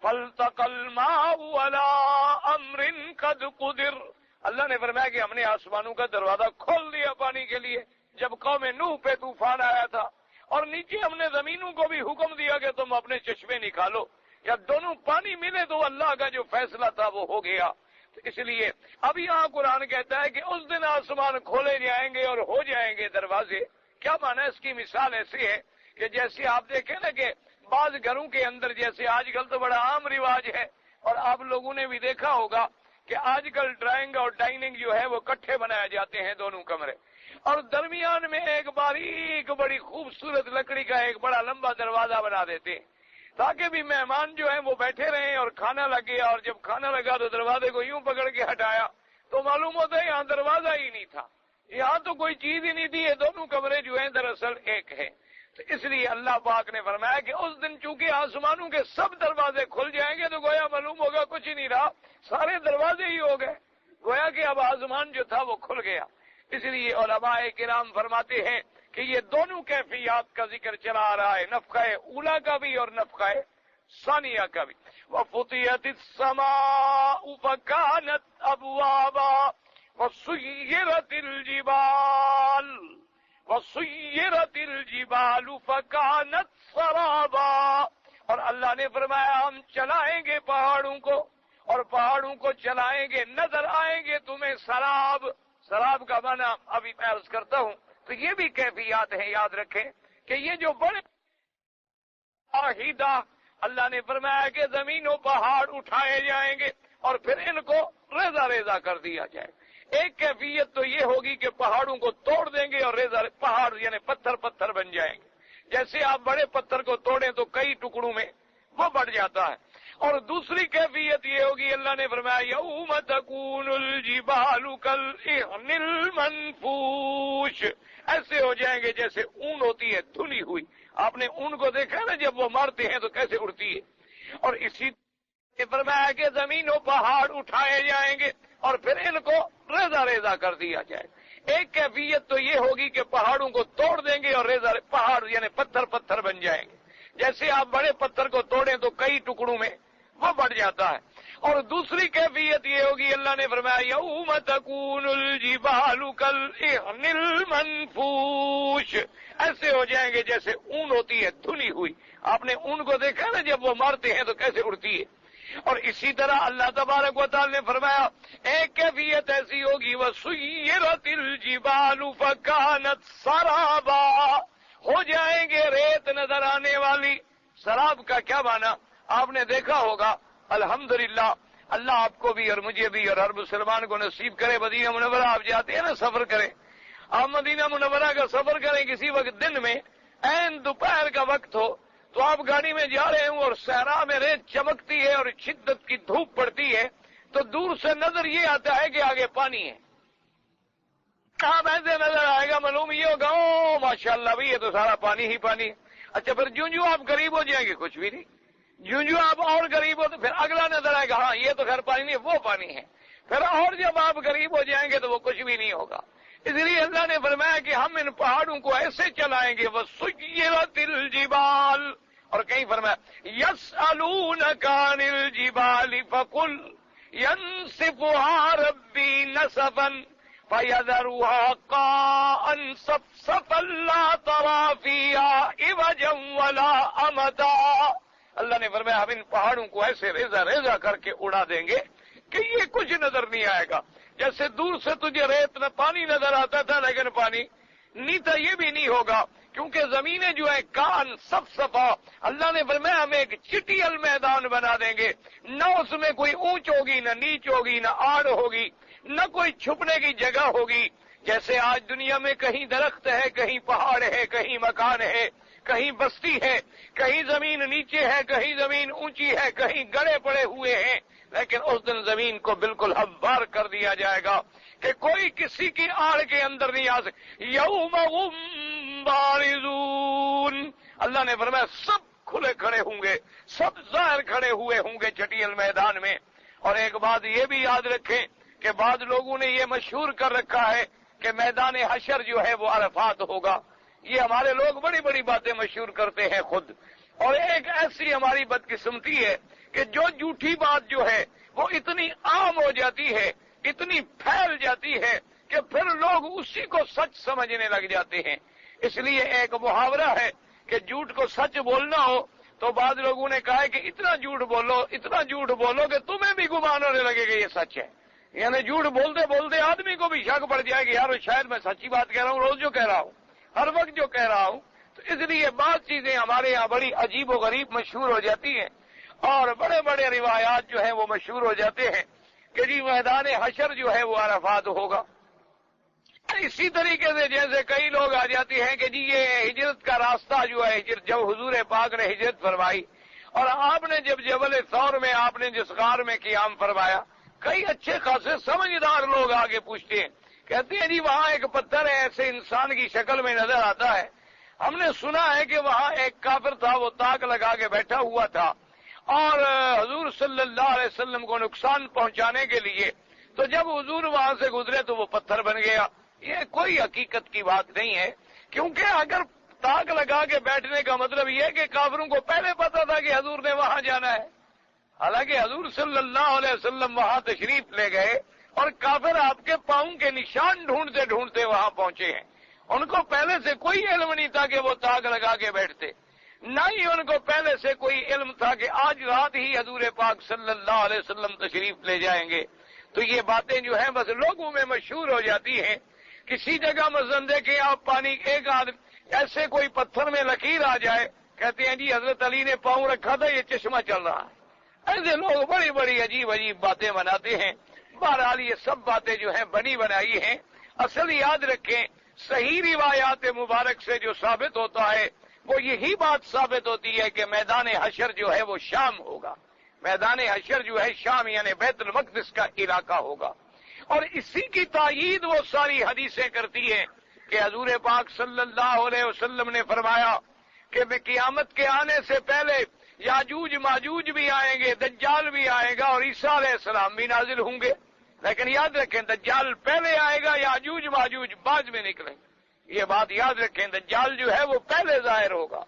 فَالْتَقَى الْمَاءُ عَلَىٰ أَمْرٍ قَدْ قُدِرَ۔ اللہ نے فرمایا کہ ہم نے آسمانوں کا دروازہ کھول دیا پانی کے لیے جب قوم نوح پہ طوفان آیا تھا، اور نیچے ہم نے زمینوں کو بھی حکم دیا کہ تم اپنے چشمے نکالو، جب دونوں پانی ملے تو اللہ کا جو فیصلہ تھا وہ ہو گیا۔ تو اس لیے اب یہاں قرآن کہتا ہے کہ اس دن آسمان کھولے جائیں گے اور ہو جائیں گے دروازے۔ کیا معنی اس کی مثال ایسی ہے کہ جیسے آپ دیکھیں نا کہ بعض گھروں کے اندر جیسے آج کل تو بڑا عام رواج ہے اور آپ لوگوں نے بھی دیکھا ہوگا کہ آج کل ڈرائنگ اور ڈائننگ جو ہے وہ کٹھے بنائے جاتے ہیں دونوں کمرے، اور درمیان میں ایک باریک بڑی خوبصورت لکڑی کا ایک بڑا لمبا دروازہ بنا دیتے ہیں تاکہ بھی مہمان جو ہیں وہ بیٹھے رہیں اور کھانا لگ گیا، اور جب کھانا لگا تو دروازے کو یوں پکڑ کے ہٹایا تو معلوم ہوتا ہے یہاں دروازہ ہی نہیں تھا، یہاں تو کوئی چیز ہی نہیں تھی، یہ دونوں کمرے جو ہیں دراصل ایک ہے۔ تو اس لیے اللہ پاک نے فرمایا کہ اس دن چونکہ آسمانوں کے سب دروازے کھل جائیں گے تو گویا معلوم ہوگا کچھ ہی نہیں رہا، سارے دروازے ہی ہو گئے، گویا کہ اب آسمان جو تھا وہ کھل گیا۔ اس لیے علماء کرام فرماتے ہیں کہ یہ دونوں کیفیات کا ذکر چلا آ رہا ہے، نفخہ اولا کا بھی اور نفخہ ثانیہ کا بھی۔ وَفُتِحَتِ السَّمَاءُ فَكَانَتْ أَبْوَابًا وَسُيِّرَتِ الْجِبَالُ فَكَانَتْ سَرَابًا، اور اللہ نے فرمایا ہم چلائیں گے پہاڑوں کو، اور پہاڑوں کو چلائیں گے، نظر آئیں گے تمہیں سراب۔ سراب کا معنی ابھی میں عرض کرتا ہوں، تو یہ بھی کیفیات ہیں، یاد رکھیں کہ یہ جو بڑے آہیدہ اللہ نے فرمایا کہ زمین و پہاڑ اٹھائے جائیں گے اور پھر ان کو ریزہ ریزہ کر دیا جائے۔ ایک کیفیت تو یہ ہوگی کہ پہاڑوں کو توڑ دیں گے اور ریزہ پہاڑ یعنی پتھر پتھر بن جائیں گے، جیسے آپ بڑے پتھر کو توڑیں تو کئی ٹکڑوں میں وہ بڑھ جاتا ہے۔ اور دوسری کیفیت یہ ہوگی، اللہ نے فرمایا یوم تکون الجبال کالعہن المنفوش، ایسے ہو جائیں گے جیسے اون ہوتی ہے دھلی ہوئی، آپ نے اون کو دیکھا نا جب وہ مارتے ہیں تو کیسے اڑتی ہے، اور اسی فرمایا کہ زمین و پہاڑ اٹھائے جائیں گے اور پھر ان کو ریزہ ریزہ کر دیا جائے۔ ایک کیفیت تو یہ ہوگی کہ پہاڑوں کو توڑ دیں گے اور ریزہ پہاڑ یعنی پتھر پتھر بن جائیں گے، جیسے آپ بڑے پتھر کو توڑیں تو کئی ٹکڑوں میں وہ بڑھ جاتا ہے۔ اور دوسری کیفیت یہ ہوگی، اللہ نے فرمایا یوم تکون الجبال کالعہن المنفوش، ایسے ہو جائیں گے جیسے اون ہوتی ہے دھلی ہوئی، آپ نے اون کو دیکھا نا جب وہ مارتے ہیں تو کیسے اڑتی ہے۔ اور اسی طرح اللہ تبارک و تعالی نے فرمایا ایک کیفیت ایسی ہوگی وَسُيِّرَتِ الْجِبَالُ فَكَانَتْ سَرَابًا، ہو جائیں گے ریت نظر آنے والی۔ سراب کا کیا معنی آپ نے دیکھا ہوگا، الحمدللہ اللہ آپ کو بھی اور مجھے بھی اور ہر مسلمان کو نصیب کرے، مدینہ منورہ آپ جاتے ہیں نا سفر کریں، آپ مدینہ منورہ کا سفر کریں کسی وقت دن میں عین دوپہر کا وقت ہو تو آپ گاڑی میں جا رہے ہوں اور صحرا میں ریت چمکتی ہے اور شدت کی دھوپ پڑتی ہے تو دور سے نظر یہ آتا ہے کہ آگے پانی ہے، آپ ایسے نظر آئے گا معلوم یہ ہوگا او ماشاءاللہ بھی یہ تو سارا پانی ہی پانی ہے۔ اچھا پھر جو آپ قریب ہو جائیں گے کچھ بھی نہیں، جو آپ اور قریب ہو تو پھر اگلا نظر آئے گا ہاں یہ تو خیر پانی نہیں وہ پانی ہے، پھر اور جب آپ قریب ہو جائیں گے تو وہ کچھ بھی نہیں ہوگا۔ اس لیے اللہ نے فرمایا کہ ہم ان پہاڑوں کو ایسے چلائیں گے وَسُيِّرَتِ الْجِبَالُ، اور کہیں فرمایا يَسْأَلُونَكَ عَنِ الْجِبَالِ فَقُلْ يَنسِفُهَا رَبِّي نَسَفًا فَيَذَرُهَا قَاعًا صَفْصَفًا لَا تَرَىٰ فِيهَا عِوَجًا وَلَا أَمْتًا، اللہ نے فرمایا ہم ان پہاڑوں کو ایسے ریزہ ریزہ کر کے اڑا دیں گے کہ یہ کچھ نظر نہیں آئے گا، جیسے دور سے تجھے ریت میں پانی نظر آتا تھا لیکن پانی نیتا یہ بھی نہیں ہوگا، کیونکہ زمینیں جو ہے کان صفصفا، اللہ نے فرمایا ہم ایک چٹیل میدان بنا دیں گے، نہ اس میں کوئی اونچ ہوگی نہ نیچ ہوگی نہ آڑ ہوگی نہ کوئی چھپنے کی جگہ ہوگی، جیسے آج دنیا میں کہیں درخت ہے کہیں پہاڑ ہے کہیں مکان ہے کہیں بستی ہے کہیں زمین نیچے ہے کہیں زمین اونچی ہے کہیں گڑے پڑے ہوئے ہیں، لیکن اس دن زمین کو بالکل ہموار کر دیا جائے گا کہ کوئی کسی کی آڑ کے اندر نہیں آ سکے۔ یوم ہم بارزون، اللہ نے فرمایا سب کھلے کھڑے ہوں گے، سب ظاہر کھڑے ہوئے ہوں گے چٹیل میدان میں۔ اور ایک بات یہ بھی یاد رکھیں کہ بعض لوگوں نے یہ مشہور کر رکھا ہے کہ میدان حشر جو ہے وہ عرفات ہوگا، یہ ہمارے لوگ بڑی بڑی باتیں مشہور کرتے ہیں خود، اور ایک ایسی ہماری بدقسمتی ہے کہ جو جھوٹی بات جو ہے وہ اتنی عام ہو جاتی ہے اتنی پھیل جاتی ہے کہ پھر لوگ اسی کو سچ سمجھنے لگ جاتے ہیں۔ اس لیے ایک محاورہ ہے کہ جھوٹ کو سچ بولنا ہو تو بعض لوگوں نے کہا ہے کہ اتنا جھوٹ بولو کہ تمہیں بھی گمان ہونے لگے کہ یہ سچ ہے، یعنی جھوٹ بولتے بولتے آدمی کو بھی شک پڑ جائے کہ یار شاید میں سچی بات کہہ رہا ہوں، روز جو کہہ رہا ہوں ہر وقت جو کہہ رہا ہوں۔ تو اس لیے بعض چیزیں ہمارے یہاں بڑی عجیب و غریب مشہور ہو جاتی ہیں اور بڑے بڑے روایات جو ہیں وہ مشہور ہو جاتے ہیں کہ جی میدان حشر جو ہے وہ عرفات ہوگا۔ اسی طریقے سے جیسے کئی لوگ آ جاتے ہیں کہ جی یہ ہجرت کا راستہ جو ہے، جب حضور پاک نے ہجرت فرمائی اور آپ نے جب جبل ثور میں آپ نے جس غار میں قیام فرمایا، کئی اچھے خاصے سمجھدار لوگ آگے پوچھتے ہیں، کہتے ہیں جی وہاں ایک پتھر ہے ایسے انسان کی شکل میں نظر آتا ہے، ہم نے سنا ہے کہ وہاں ایک کافر تھا وہ تاک لگا کے بیٹھا ہوا تھا اور حضور صلی اللہ علیہ وسلم کو نقصان پہنچانے کے لیے، تو جب حضور وہاں سے گزرے تو وہ پتھر بن گیا۔ یہ کوئی حقیقت کی بات نہیں ہے، کیونکہ اگر تاک لگا کے بیٹھنے کا مطلب یہ کہ کافروں کو پہلے پتا تھا کہ حضور نے وہاں جانا ہے، حالانکہ حضور صلی اللہ علیہ وسلم وہاں تشریف لے گئے اور کافر آپ کے پاؤں کے نشان ڈھونڈتے ڈھونڈتے وہاں پہنچے ہیں۔ ان کو پہلے سے کوئی علم نہیں تھا کہ وہ تاک لگا کے بیٹھتے، نہ ہی ان کو پہلے سے کوئی علم تھا کہ آج رات ہی حضور پاک صلی اللہ علیہ وسلم تشریف لے جائیں گے۔ تو یہ باتیں جو ہیں بس لوگوں میں مشہور ہو جاتی ہیں۔ کسی جگہ مثلا دیکھیں آپ پانی، ایک آدمی ایسے کوئی پتھر میں لکیر آ جائے، کہتے ہیں جی حضرت علی نے پاؤں رکھا تھا یہ چشمہ چل رہا ہے۔ ایسے لوگ بڑی بڑی عجیب عجیب باتیں بناتے ہیں۔ بہرحال یہ سب باتیں جو ہیں بنی بنائی ہیں۔ اصل یاد رکھیں، صحیح روایات مبارک سے جو ثابت ہوتا ہے وہ یہی بات ثابت ہوتی ہے کہ میدان حشر جو ہے وہ شام ہوگا۔ میدان حشر جو ہے شام یعنی بیت المقدس کا علاقہ ہوگا، اور اسی کی تائید وہ ساری حدیثیں کرتی ہیں کہ حضور پاک صلی اللہ علیہ وسلم نے فرمایا کہ قیامت کے آنے سے پہلے یاجوج ماجوج بھی آئیں گے، دجال بھی آئے گا اور عیسیٰ علیہ السلام بھی نازل ہوں گے، لیکن یاد رکھیں دجال پہلے آئے گا، یاجوج ماجوج بعد میں نکلیں گے۔ یہ بات یاد رکھیں، دجال جو ہے وہ پہلے ظاہر ہوگا۔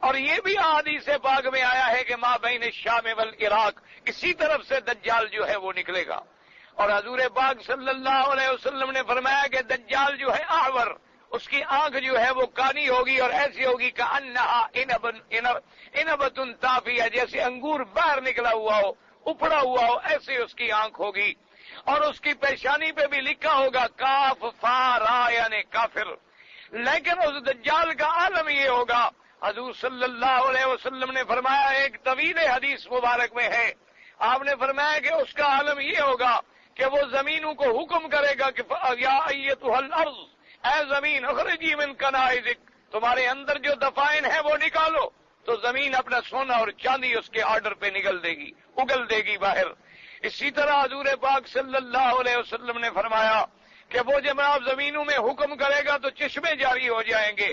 اور یہ بھی حدیث پاک میں آیا ہے کہ ما بین الشام والعراق، اسی طرف سے دجال جو ہے وہ نکلے گا۔ اور حضور پاک صلی اللہ علیہ وسلم نے فرمایا کہ دجال جو ہے اعور، اس کی آنکھ جو ہے وہ کانی ہوگی اور ایسی ہوگی کہ انہا انبت طافیہ، جیسے انگور باہر نکلا ہوا ہو، اپڑا ہوا ہو، ایسے اس کی آنکھ ہوگی، اور اس کی پیشانی پہ بھی لکھا ہوگا کاف فا را یعنی کافر۔ لیکن اس دجال کا عالم یہ ہوگا، حضور صلی اللہ علیہ وسلم نے فرمایا، ایک طویل حدیث مبارک میں ہے، آپ نے فرمایا کہ اس کا عالم یہ ہوگا کہ وہ زمینوں کو حکم کرے گا کہ یا ایتھا الارض، اے زمین اخرجی من کنائزک، تمہارے اندر جو دفائن ہے وہ نکالو، تو زمین اپنا سونا اور چاندی اس کے آرڈر پہ نکل دے گی، اگل دے گی باہر۔ اسی طرح حضور پاک صلی اللہ علیہ وسلم نے فرمایا کہ وہ جب آپ زمینوں میں حکم کرے گا تو چشمے جاری ہو جائیں گے،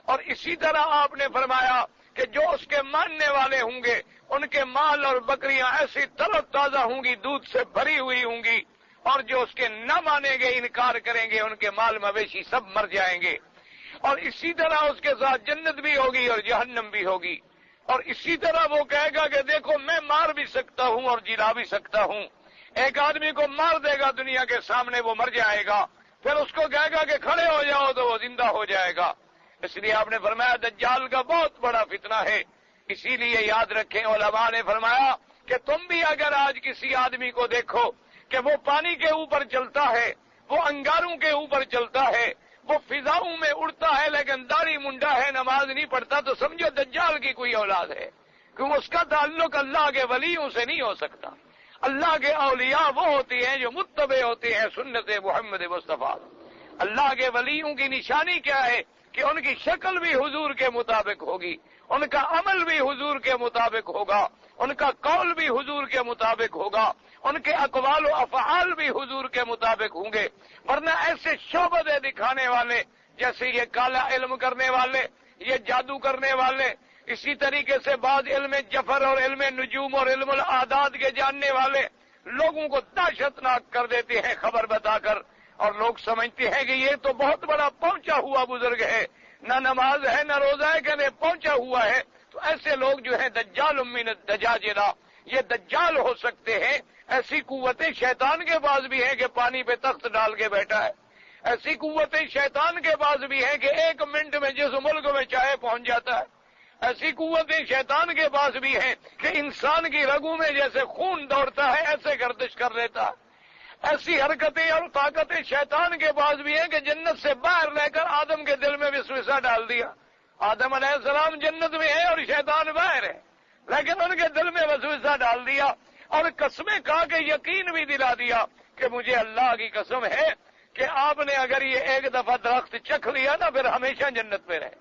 اور اسی طرح آپ نے فرمایا کہ جو اس کے ماننے والے ہوں گے ان کے مال اور بکریاں ایسی تر و تازہ ہوں گی، دودھ سے بھری ہوئی ہوں گی، اور جو اس کے نہ مانیں گے، انکار کریں گے، ان کے مال مویشی سب مر جائیں گے۔ اور اسی طرح اس کے ساتھ جنت بھی ہوگی اور جہنم بھی ہوگی۔ اور اسی طرح وہ کہے گا کہ دیکھو میں مار بھی سکتا ہوں اور جلا بھی سکتا ہوں۔ ایک آدمی کو مار دے گا دنیا کے سامنے، وہ مر جائے گا، پھر اس کو کہے گا کہ کھڑے ہو جاؤ تو وہ زندہ ہو جائے گا۔ اس لیے آپ نے فرمایا دجال کا بہت بڑا فتنہ ہے۔ اسی لیے یاد رکھیں، علماء نے فرمایا کہ تم بھی اگر آج کسی آدمی کو دیکھو کہ وہ پانی کے اوپر چلتا ہے، وہ انگاروں کے اوپر چلتا ہے، وہ فضاؤں میں اڑتا ہے لیکن داڑھی منڈا ہے، نماز نہیں پڑھتا، تو سمجھو دجال کی کوئی اولاد ہے، کیونکہ اس کا تعلق اللہ کے ولیوں سے نہیں ہو سکتا۔ اللہ کے اولیاء وہ ہوتے ہیں جو متبع ہوتے ہیں سنت محمد مصطفیٰ۔ اللہ کے ولیوں کی نشانی کیا ہے کہ ان کی شکل بھی حضور کے مطابق ہوگی، ان کا عمل بھی حضور کے مطابق ہوگا، ان کا قول بھی حضور کے مطابق ہوگا، ان کے اقوال و افعال بھی حضور کے مطابق ہوں گے۔ ورنہ ایسے شعبدے دکھانے والے، جیسے یہ کالا علم کرنے والے، یہ جادو کرنے والے، اسی طریقے سے بعض علم جفر اور علم نجوم اور علم الاعداد کے جاننے والے لوگوں کو دہشت ناک کر دیتے ہیں خبر بتا کر، اور لوگ سمجھتے ہیں کہ یہ تو بہت بڑا پہنچا ہوا بزرگ ہے، نہ نماز ہے نہ روزہ ہے، کہ پہنچا ہوا ہے۔ تو ایسے لوگ جو ہیں دجال من الدجاجلہ، یہ دجال ہو سکتے ہیں۔ ایسی قوتیں شیطان کے پاس بھی ہیں کہ پانی پہ تخت ڈال کے بیٹھا ہے، ایسی قوتیں شیطان کے پاس بھی ہیں کہ 1 منٹ میں جس ملک میں چاہے پہنچ جاتا ہے، ایسی قوتیں شیطان کے پاس بھی ہیں کہ انسان کی رگوں میں جیسے خون دوڑتا ہے ایسے گردش کر لیتا ہے۔ ایسی حرکتیں اور طاقتیں شیطان کے پاس بھی ہیں کہ جنت سے باہر لے کر آدم کے دل میں وسوسہ ڈال دیا۔ آدم علیہ السلام جنت میں ہے اور شیطان باہر ہے، لیکن ان کے دل میں وسوسہ ڈال دیا۔ اور قسمیں کھا کے یقین بھی دلا دیا کہ مجھے اللہ کی قسم ہے کہ آپ نے اگر یہ ایک دفعہ درخت چکھ لیا نا پھر ہمیشہ جنت میں رہے،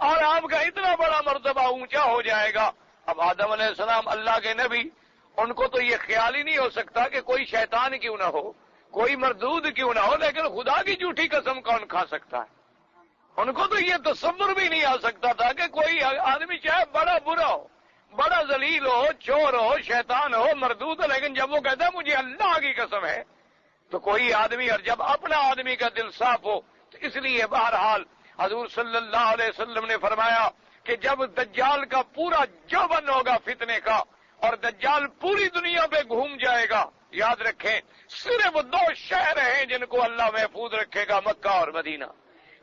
اور آپ کا اتنا بڑا مرتبہ اونچا ہو جائے گا۔ اب آدم علیہ السلام اللہ کے نبی، ان کو تو یہ خیال ہی نہیں ہو سکتا کہ کوئی شیطان کیوں نہ ہو، کوئی مردود کیوں نہ ہو، لیکن خدا کی جھوٹی قسم کون کھا سکتا ہے؟ ان کو تو یہ تصور بھی نہیں آ سکتا تھا کہ کوئی آدمی چاہے بڑا برا ہو، بڑا ذلیل ہو، چور ہو، شیطان ہو، مردود ہو، لیکن جب وہ کہتا ہے مجھے اللہ کی قسم ہے تو کوئی آدمی، اور جب اپنا آدمی کا دل صاف ہو تو اس لیے بہرحال حضور صلی اللہ علیہ وسلم نے فرمایا کہ جب دجال کا پورا جوبن ہوگا فتنے کا اور دجال پوری دنیا پہ گھوم جائے گا، یاد رکھیں صرف 2 شہر ہیں جن کو اللہ محفوظ رکھے گا، مکہ اور مدینہ،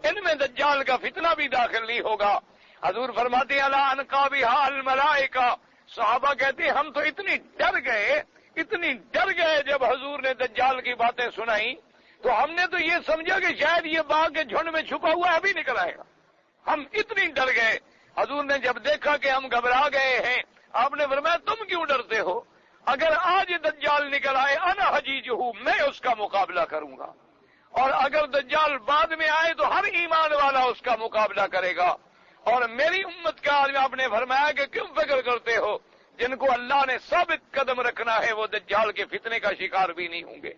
ان میں دجال کا فتنہ بھی داخل نہیں ہوگا۔ حضور فرماتے ہیں الا انقابھا الملائکہ، صحابہ کہتے ہیں ہم تو اتنی ڈر گئے جب حضور نے دجال کی باتیں سنائی تو ہم نے تو یہ سمجھا کہ شاید یہ باغ کے جھنڈ میں چھپا ہوا ابھی نکل آئے گا، ہم اتنی ڈر گئے۔ حضور نے جب دیکھا کہ ہم گھبرا گئے ہیں، آپ نے فرمایا تم کیوں ڈرتے ہو؟ اگر آج دجال نکل آئے انا حجیجہ، میں اس کا مقابلہ کروں گا، اور اگر دجال بعد میں آئے تو ہر ایمان والا اس کا مقابلہ کرے گا۔ اور میری امت کا آدمی آپ نے فرمایا کہ کیوں فکر کرتے ہو؟ جن کو اللہ نے ثابت قدم رکھنا ہے وہ دجال کے فتنے کا شکار بھی نہیں ہوں گے۔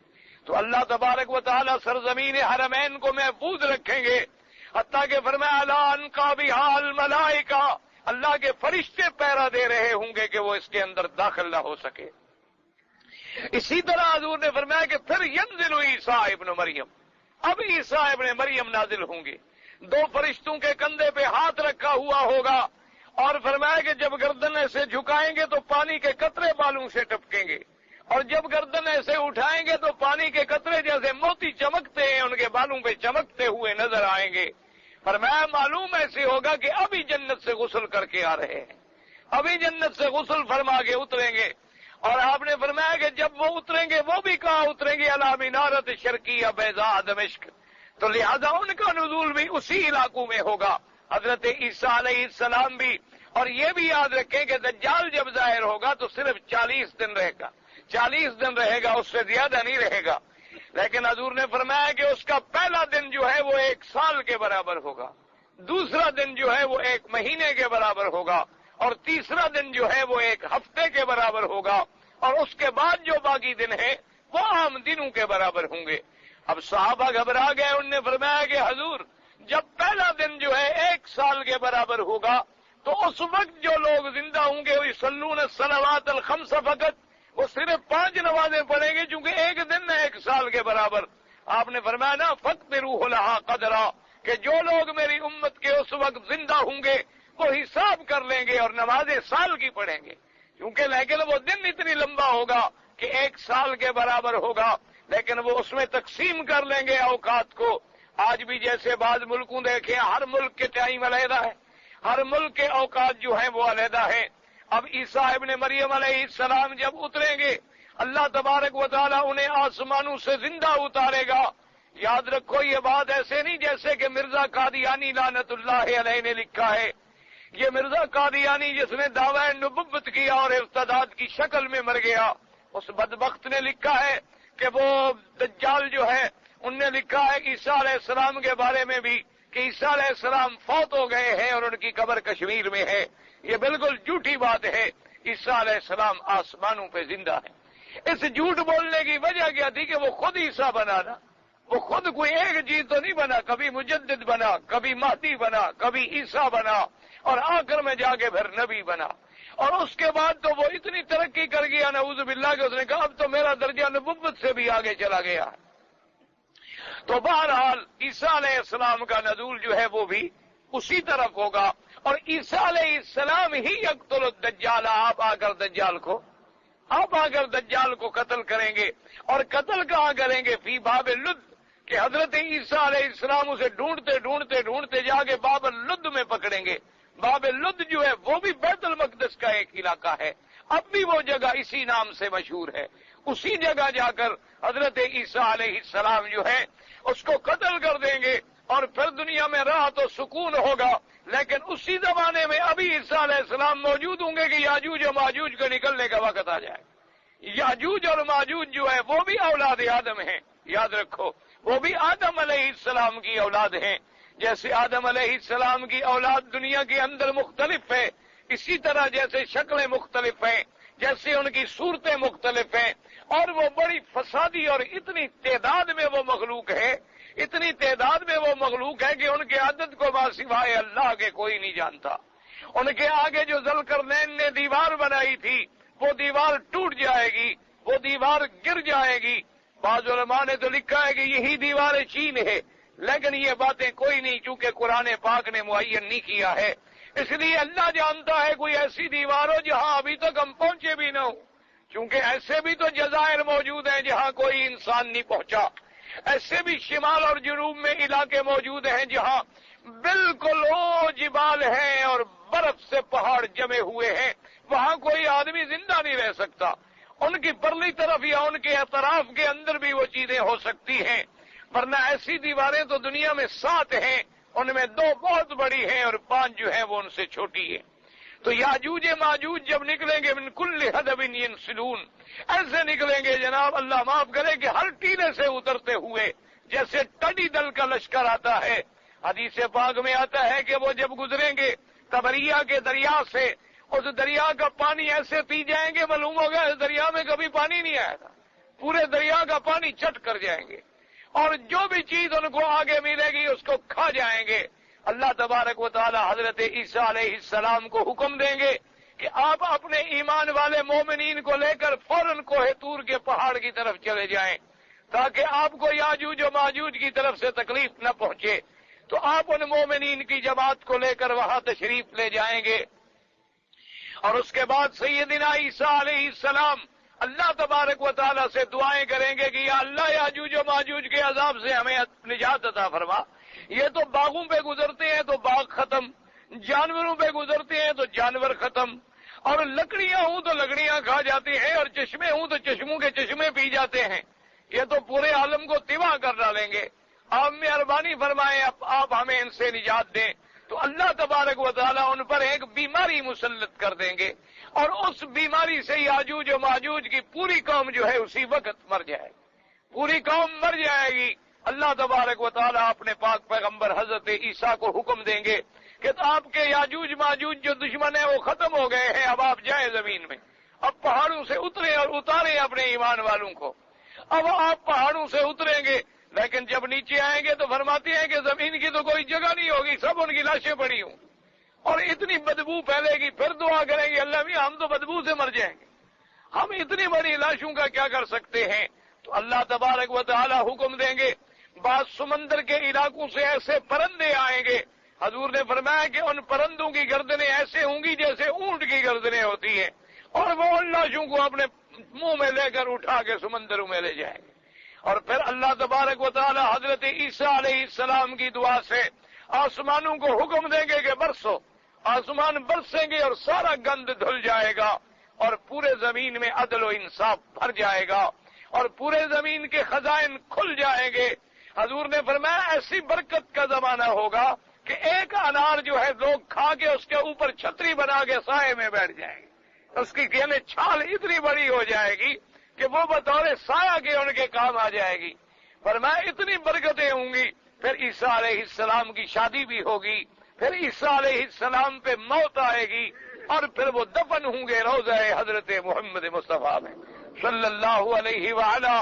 تو اللہ تبارک و تعالی سرزمین حرمین کو محفوظ رکھیں گے، حتیٰ کہ فرمایا الا انقابھا الملائکہ، اللہ کے فرشتے پہرا دے رہے ہوں گے کہ وہ اس کے اندر داخل نہ ہو سکے۔ اسی طرح حضور نے فرمایا کہ پھر ینزل عیسیٰ ابن مریم، اب عیسیٰ ابن مریم نازل ہوں گے، 2 فرشتوں کے کندھے پہ ہاتھ رکھا ہوا ہوگا، اور فرمایا کہ جب گردن ایسے جھکائیں گے تو پانی کے قطرے بالوں سے ٹپکیں گے، اور جب گردن ایسے اٹھائیں گے تو پانی کے قطرے جیسے موتی چمکتے ہیں ان کے بالوں پہ چمکتے ہوئے نظر آئیں گے۔ فرمایا معلوم ایسے ہوگا کہ ابھی جنت سے غسل کر کے آ رہے ہیں، ابھی جنت سے غسل فرما کے اتریں گے۔ اور آپ نے فرمایا کہ جب وہ اتریں گے وہ بھی کہاں اتریں گے؟ علی منارۃ شرقیہ بیضاء دمشق، تو لہذا ان کا نزول بھی اسی علاقوں میں ہوگا، حضرت عیسیٰ علیہ السلام بھی۔ اور یہ بھی یاد رکھیں کہ دجال جب ظاہر ہوگا تو صرف 40 دن رہے گا، 40 دن رہے گا، اس سے زیادہ نہیں رہے گا۔ لیکن حضور نے فرمایا کہ اس کا پہلا دن جو ہے وہ 1 سال کے برابر ہوگا، دوسرا دن جو ہے وہ 1 مہینے کے برابر ہوگا، اور تیسرا دن جو ہے وہ 1 ہفتے کے برابر ہوگا، اور اس کے بعد جو باقی دن ہیں وہ عام دنوں کے برابر ہوں گے۔ اب صحابہ گھبرا گئے، انہوں نے فرمایا کہ حضور جب پہلا دن جو ہے 1 سال کے برابر ہوگا تو اس وقت جو لوگ زندہ ہوں گے وہ یصلون الصلوات الخمس فقط، وہ صرف 5 نمازیں پڑھیں گے، چونکہ 1 دن ہے 1 سال کے برابر۔ آپ نے فرمایا نا فَقْدِرُوهُ لَهَا قَدْرًا، کہ جو لوگ میری امت کے اس وقت زندہ ہوں گے وہ حساب کر لیں گے اور نمازیں سال کی پڑھیں گے، کیونکہ لیکن وہ دن اتنی لمبا ہوگا کہ 1 سال کے برابر ہوگا، لیکن وہ اس میں تقسیم کر لیں گے اوقات کو۔ آج بھی جیسے بعض ملکوں دیکھیں ہر ملک کے ٹائم علیحدہ ہے، ہر ملک کے اوقات جو ہیں وہ علیحدہ ہیں۔ اب عیسیٰ ابن مریم علیہ السلام جب اتریں گے اللہ تبارک و تعالیٰ انہیں آسمانوں سے زندہ اتارے گا۔ یاد رکھو یہ بات ایسے نہیں جیسے کہ مرزا قادیانی لعنت اللہ علیہ نے لکھا ہے، یہ مرزا قادیانی جس نے دعوی نبوت کیا اور ارتداد کی شکل میں مر گیا، اس بدبخت نے لکھا ہے کہ وہ دجال جو ہے ان نے لکھا ہے عیسیٰ علیہ السلام کے بارے میں بھی کہ عیسیٰ علیہ السلام فوت ہو گئے ہیں اور ان کی قبر کشمیر میں ہے۔ یہ بالکل جھوٹی بات ہے، عیسیٰ علیہ السلام آسمانوں پہ زندہ ہے۔ اس جھوٹ بولنے کی وجہ کیا تھی کہ وہ خود عیسیٰ بنا نا، وہ خود کوئی ایک چیز تو نہیں بنا، کبھی مجدد بنا، کبھی مہدی بنا، کبھی عیسیٰ بنا، اور آخر میں جا کے پھر نبی بنا۔ اور اس کے بعد تو وہ اتنی ترقی کر گیا نعوذ باللہ کہ اس نے کہا اب تو میرا درجہ نبوت سے بھی آگے چلا گیا۔ تو بہرحال عیسیٰ علیہ السلام کا نزول جو ہے وہ بھی اسی طرف ہوگا، اور عیسیٰ علیہ السلام ہی یقتل الدجال، آپ آ کر دجال کو قتل کریں گے۔ اور قتل کہاں کریں گے؟ فی باب لد، کہ حضرت عیسیٰ علیہ السلام اسے ڈھونڈتے جا کے باب لد میں پکڑیں گے۔ باب لد جو ہے وہ بھی بیت المقدس کا ایک علاقہ ہے، اب بھی وہ جگہ اسی نام سے مشہور ہے۔ اسی جگہ جا کر حضرت عیسیٰ علیہ السلام جو ہے اس کو قتل کر دیں گے، اور پھر دنیا میں راحت و سکون ہوگا، لیکن اسی زمانے میں ابھی عیسیٰ علیہ السلام موجود ہوں گے کہ یاجوج اور ماجوج کا نکلنے کا وقت آ جائے. یاجوج اور ماجوج جو ہے وہ بھی اولاد آدم ہیں. یاد رکھو وہ بھی آدم علیہ السلام کی اولاد ہیں. جیسے آدم علیہ السلام کی اولاد دنیا کے اندر مختلف ہے، اسی طرح جیسے شکلیں مختلف ہیں، جیسے ان کی صورتیں مختلف ہیں، اور وہ بڑی فسادی اور اتنی تعداد میں وہ مخلوق ہے، اتنی تعداد میں وہ مخلوق ہے کہ ان کے عدد کو سوائے اللہ کے کوئی نہیں جانتا. ان کے آگے جو ذوالقرنین نے دیوار بنائی تھی وہ دیوار ٹوٹ جائے گی، وہ دیوار گر جائے گی. بعض علماء نے تو لکھا ہے کہ یہی دیوار چین ہے، لیکن یہ باتیں کوئی نہیں، چونکہ قرآن پاک نے معین نہیں کیا ہے. اس لیے اللہ جانتا ہے کوئی ایسی دیوار ہو جہاں ابھی تک ہم پہنچے بھی نہ ہوں، کیونکہ ایسے بھی تو جزائر موجود ہیں جہاں کوئی انسان نہیں پہنچا. ایسے بھی شمال اور جنوب میں علاقے موجود ہیں جہاں بالکل وہ جبال ہیں اور برف سے پہاڑ جمے ہوئے ہیں، وہاں کوئی آدمی زندہ نہیں رہ سکتا. ان کی پرلی طرف یا ان کے اطراف کے اندر بھی وہ چیزیں ہو سکتی ہیں، ورنہ ایسی دیواریں تو دنیا میں 7 ہیں، ان میں 2 بہت بڑی ہیں اور 5 جو ہیں وہ ان سے چھوٹی ہیں. تو یاجوج ماجوج جب نکلیں گے من کل حدب ینسلون، ایسے نکلیں گے جناب اللہ معاف کرے کہ ہر ٹیلے سے اترتے ہوئے، جیسے ٹڈی دل کا لشکر آتا ہے. حدیث پاک میں آتا ہے کہ وہ جب گزریں گے تبریہ کے دریا سے، اس دریا کا پانی ایسے پی جائیں گے معلوم ہوگا اس دریا میں کبھی پانی نہیں آیا تھا، پورے دریا کا پانی چٹ کر جائیں گے، اور جو بھی چیز ان کو آگے ملے گی اس کو کھا جائیں گے. اللہ تبارک و تعالی حضرت عیسیٰ علیہ السلام کو حکم دیں گے کہ آپ اپنے ایمان والے مومنین کو لے کر فوراً کوہ طور کے پہاڑ کی طرف چلے جائیں تاکہ آپ کو یاجوج و ماجوج کی طرف سے تکلیف نہ پہنچے. تو آپ ان مومنین کی جماعت کو لے کر وہاں تشریف لے جائیں گے، اور اس کے بعد سیدنا عیسیٰ علیہ السلام اللہ تبارک و تعالیٰ سے دعائیں کریں گے کہ یا اللہ یاجوج و ماجوج کے عذاب سے ہمیں نجات عطا فرما. یہ تو باغوں پہ گزرتے ہیں تو باغ ختم، جانوروں پہ گزرتے ہیں تو جانور ختم، اور لکڑیاں ہوں تو لکڑیاں کھا جاتی ہیں، اور چشمے ہوں تو چشموں کے چشمے پی جاتے ہیں. یہ تو پورے عالم کو تباہ کر ڈالیں گے. آپ مہربانی فرمائیں آپ ہمیں ان سے نجات دیں. تو اللہ تبارک و تعالیٰ ان پر ایک بیماری مسلط کر دیں گے، اور اس بیماری سے یاجوج و ماجوج کی پوری قوم جو ہے اسی وقت مر جائے گی، پوری قوم مر جائے گی. اللہ تبارک و تعالیٰ اپنے پاک پیغمبر حضرت عیسیٰ کو حکم دیں گے کہ آپ کے یاجوج ماجوج جو دشمن ہیں وہ ختم ہو گئے ہیں، اب آپ جائیں زمین میں، اب پہاڑوں سے اتریں اور اتاریں اپنے ایمان والوں کو. اب آپ پہاڑوں سے اتریں گے، لیکن جب نیچے آئیں گے تو فرماتے ہیں کہ زمین کی تو کوئی جگہ نہیں ہوگی، سب ان کی لاشیں پڑی ہوں اور اتنی بدبو پھیلے گی. پھر دعا کریں گے اللہ بھی ہم تو بدبو سے مر جائیں گے، ہم اتنی بڑی لاشوں کا کیا کر سکتے ہیں. تو اللہ تبارک و تعالی حکم دیں گے. بعض سمندر کے علاقوں سے ایسے پرندے آئیں گے، حضور نے فرمایا کہ ان پرندوں کی گردنیں ایسے ہوں گی جیسے اونٹ کی گردنیں ہوتی ہیں، اور وہ ان لاشوں کو اپنے منہ میں لے کر اٹھا کے سمندروں میں لے جائیں گے. اور پھر اللہ تبارک و تعالی حضرت عیسیٰ علیہ السلام کی دعا سے آسمانوں کو حکم دیں گے کہ برسو. آسمان برسیں گے اور سارا گند دھل جائے گا، اور پورے زمین میں عدل و انصاف بھر جائے گا، اور پورے زمین کے خزائن کھل جائیں گے. حضور نے فرمایا ایسی برکت کا زمانہ ہوگا کہ ایک انار جو ہے لوگ کھا کے اس کے اوپر چھتری بنا کے سائے میں بیٹھ جائیں گے. اس کی یعنی چھال اتنی بڑی ہو جائے گی کہ وہ بطور سایہ کے ان کے کام آ جائے گی. فرمایا اتنی برکتیں ہوں گی. پھر عیسیٰ علیہ السلام کی شادی بھی ہوگی، پھر عیسیٰ علیہ السلام پہ موت آئے گی، اور پھر وہ دفن ہوں گے روضہ حضرت محمد مصطفیٰ میں صلی اللہ علیہ وعلا